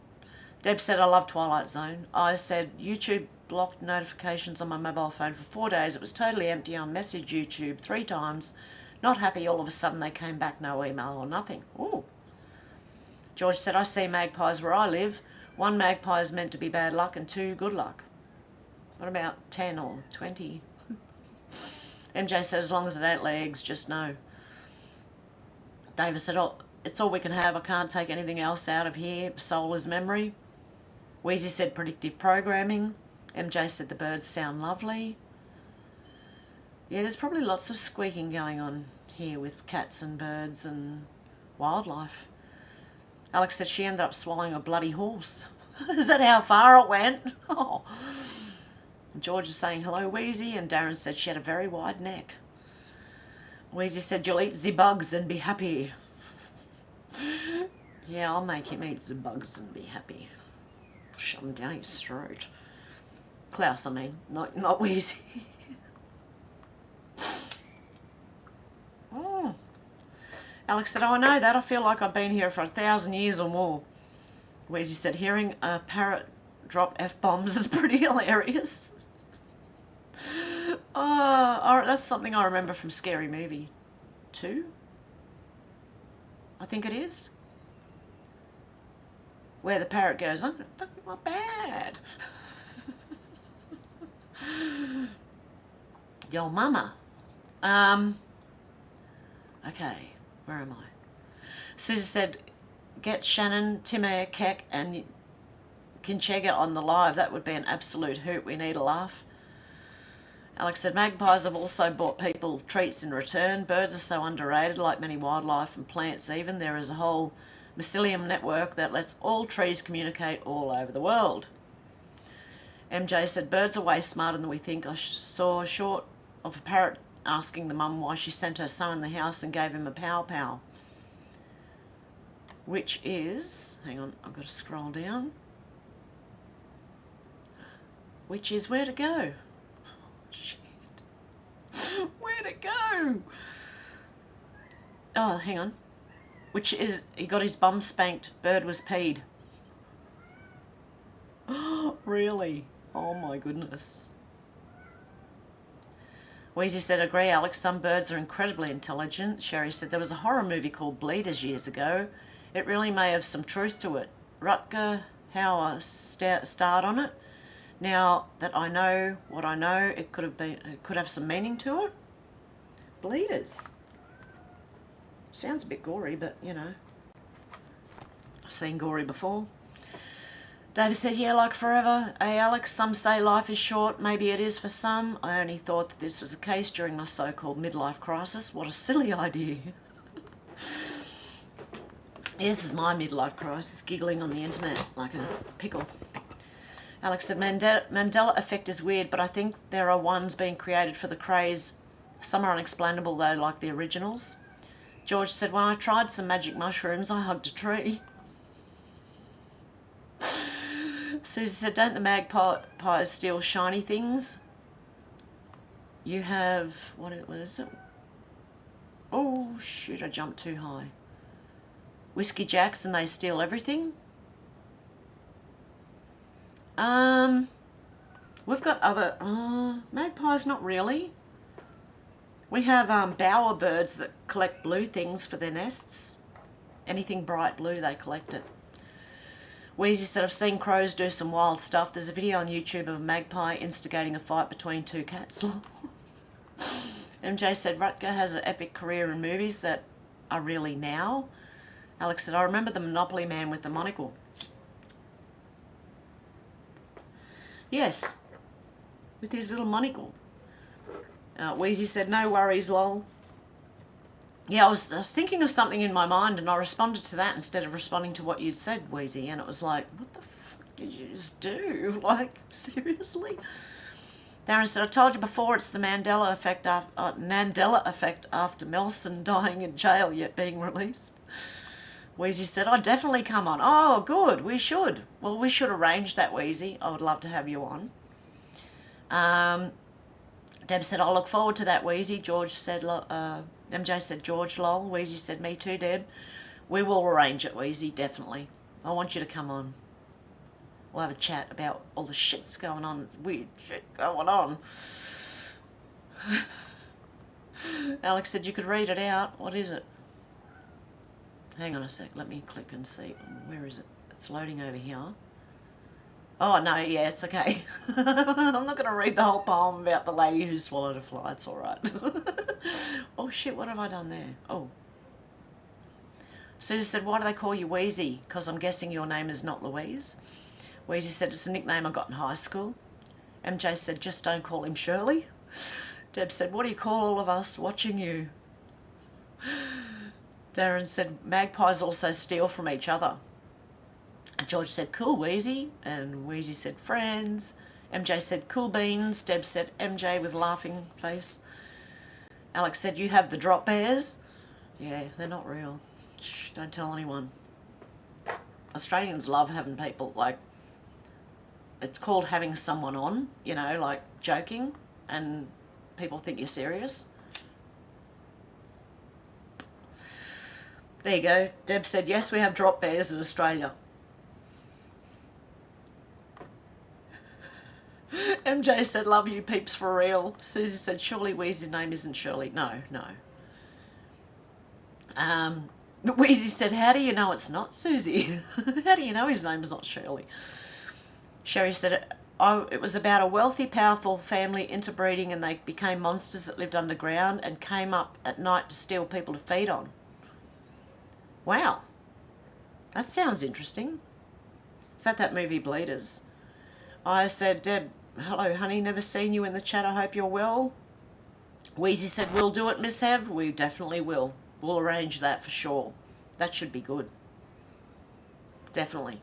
Deb said, I love Twilight Zone. I said, YouTube blocked notifications on my mobile phone for 4 days. It was totally empty. I messaged YouTube 3 times. Not happy. All of a sudden they came back. No email or nothing. Ooh. George said, I see magpies where I live. 1 magpie is meant to be bad luck and 2 good luck. What about 10 or 20? MJ said, as long as it ain't lay eggs, just no. David said, oh, it's all we can have. I can't take anything else out of here. Soul is memory. Wheezy said, predictive programming. MJ said, the birds sound lovely. Yeah, there's probably lots of squeaking going on here with cats and birds and wildlife. Alex said she ended up swallowing a bloody horse. Is that how far it went? Oh. George is saying, hello, Wheezy, and Darren said she had a very wide neck. Wheezy said, you'll eat the bugs and be happy. Yeah, I'll make him eat the bugs and be happy. Shove them down his throat. Klaus, I mean, not Wheezy. Oh. Alex said, oh, I know that. I feel like I've been here for 1,000 years or more. Wheezy said, hearing a parrot drop F-bombs is pretty hilarious. That's something I remember from Scary Movie 2. I think it is. Where the parrot goes, I'm going to fuck you up bad. Yo mama. Okay, where am I? Susie said, get Shannon, Timmy, Keck and Kinchega on the live. That would be an absolute hoot. We need a laugh. Alex said, magpies have also bought people treats in return. Birds are so underrated, like many wildlife and plants even. There is a whole mycelium network that lets all trees communicate all over the world. MJ said, birds are way smarter than we think. I saw a short of a parrot asking the mum why she sent her son in the house and gave him a pow-pow. Which is, hang on, I've got to scroll down. Which is where to go. Shit. Where'd it go? Oh, hang on. Which is, he got his bum spanked, bird was peed. Oh, really? Oh my goodness. Wheezy said, agree, Alex, some birds are incredibly intelligent. Sherry said, there was a horror movie called Bleeders years ago. It really may have some truth to it. Rutger Hauer starred on it. Now that I know what I know, it could have some meaning to it. Bleeders. Sounds a bit gory, but you know, I've seen gory before. David said, yeah, like forever. Hey, Alex, some say life is short. Maybe it is for some. I only thought that this was the case during my so-called midlife crisis. What a silly idea. This is my midlife crisis, giggling on the internet like a pickle. Alex said, Mandela effect is weird, but I think there are ones being created for the craze. Some are unexplainable, though, like the originals. George said, when I tried some magic mushrooms, I hugged a tree. Susie said, don't the magpies steal shiny things? You have, what is it? Oh, shoot, I jumped too high. Whiskey Jacks and they steal everything? We've got other, magpies, not really. We have bower birds that collect blue things for their nests. Anything bright blue, they collect it. Wheezy said, I've seen crows do some wild stuff. There's a video on YouTube of a magpie instigating a fight between two cats. MJ said, Rutger has an epic career in movies that are really now. Alex said, I remember the Monopoly man with the monocle. Yes, with his little monocle. Wheezy said, no worries, lol. Yeah, I was thinking of something in my mind and I responded to that instead of responding to what you'd said, Wheezy, and it was like, what the fuck did you just do? Like, seriously? Darren said, I told you before it's the Mandela effect after Melson dying in jail yet being released. Wheezy said, I'd definitely come on. Oh, good, we should. Well, we should arrange that, Wheezy. I would love to have you on. Deb said, I'll look forward to that, Wheezy. George said, MJ said, George, lol. Wheezy said, me too, Deb. We will arrange it, Wheezy, definitely. I want you to come on. We'll have a chat about all the shit's going on. It's weird shit going on. Alex said you could read it out. What is it? Hang on a sec. Let me click and see. Where is it? It's loading over here. Oh, no, yeah, it's okay. I'm not going to read the whole poem about the lady who swallowed a fly. It's all right. Oh, shit, what have I done there? Oh. Susie said, why do they call you Wheezy? Because I'm guessing your name is not Louise. Wheezy said, it's a nickname I got in high school. MJ said, just don't call him Shirley. Deb said, what do you call all of us watching you? Darren said, magpies also steal from each other. And George said, cool, Wheezy. And Wheezy said, friends. MJ said, cool beans. Deb said, MJ with laughing face. Alex said, you have the drop bears? Yeah, they're not real. Shh, don't tell anyone. Australians love having people, like, it's called having someone on, you know, like joking, and people think you're serious. There you go. Deb said, yes, we have drop bears in Australia. MJ said, love you peeps for real. Susie said, surely Wheezy's name isn't Shirley. No, no. Wheezy said, how do you know it's not Susie? How do you know his name's not Shirley? Sherry said, oh, it was about a wealthy, powerful family interbreeding and they became monsters that lived underground and came up at night to steal people to feed on. Wow. That sounds interesting. Is that movie Bleeders? I said, Deb, hello, honey, never seen you in the chat. I hope you're well. Wheezy said, we'll do it, Miss Hev. We definitely will. We'll arrange that for sure. That should be good. Definitely.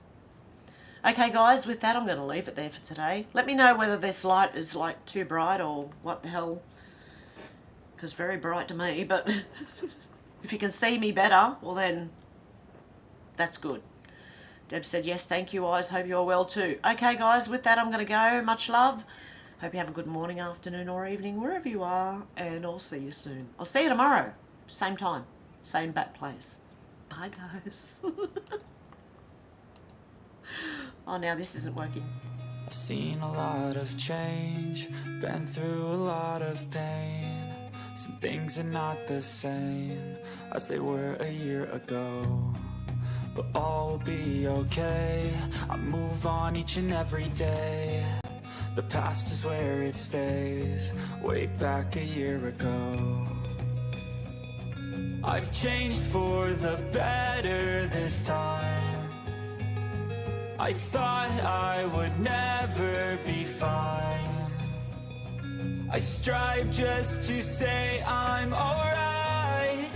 Okay, guys, with that, I'm going to leave it there for today. Let me know whether this light is, like, too bright or what the hell. Because very bright to me, but if you can see me better, well then, that's good. Deb said, yes, thank you, Eyes. Hope you're well too. Okay, guys, with that, I'm going to go. Much love. Hope you have a good morning, afternoon, or evening, wherever you are, and I'll see you soon. I'll see you tomorrow. Same time. Same bat place. Bye, guys. Oh, now this isn't working. I've seen a lot of change, been through a lot of pain. Some things are not the same as they were a year ago, but all will be okay. I move on each and every day. The past is where it stays, way back a year ago. I've changed for the better this time. I thought I would never be fine. I strive just to say I'm alright.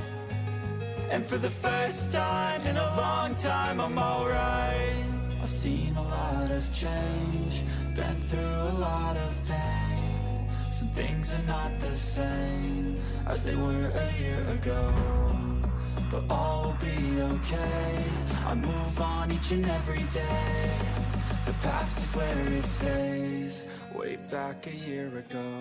And for the first time in a long time, I'm alright. I've seen a lot of change, been through a lot of pain. Some things are not the same as they were a year ago, but all will be okay. I move on each and every day. The past is where it stays, way back a year ago.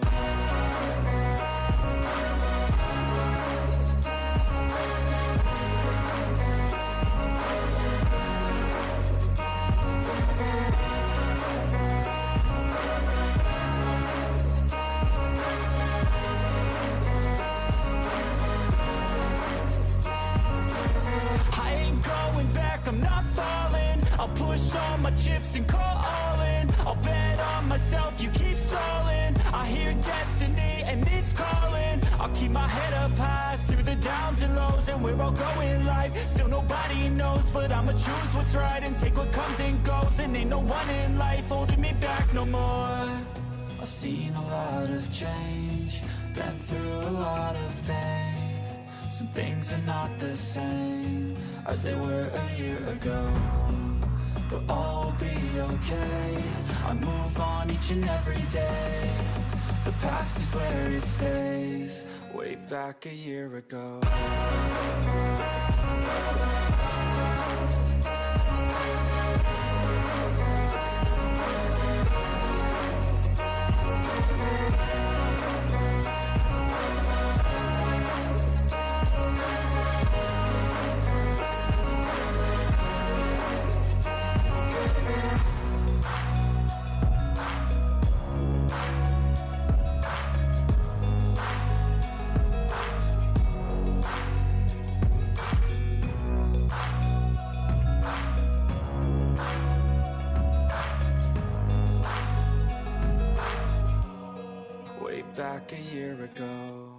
I'm not falling. I'll push all my chips and call all in. I'll bet on myself, you keep stalling. I hear destiny and it's calling. I'll keep my head up high through the downs and lows. And where I'll go in life, still nobody knows. But I'ma choose what's right and take what comes and goes. And ain't no one in life holding me back no more. I've seen a lot of change, been through a lot of pain. Some things are not the same as they were a year ago, but all will be okay. I move on each and every day. The past is where it stays, way back a year ago. Back a year ago.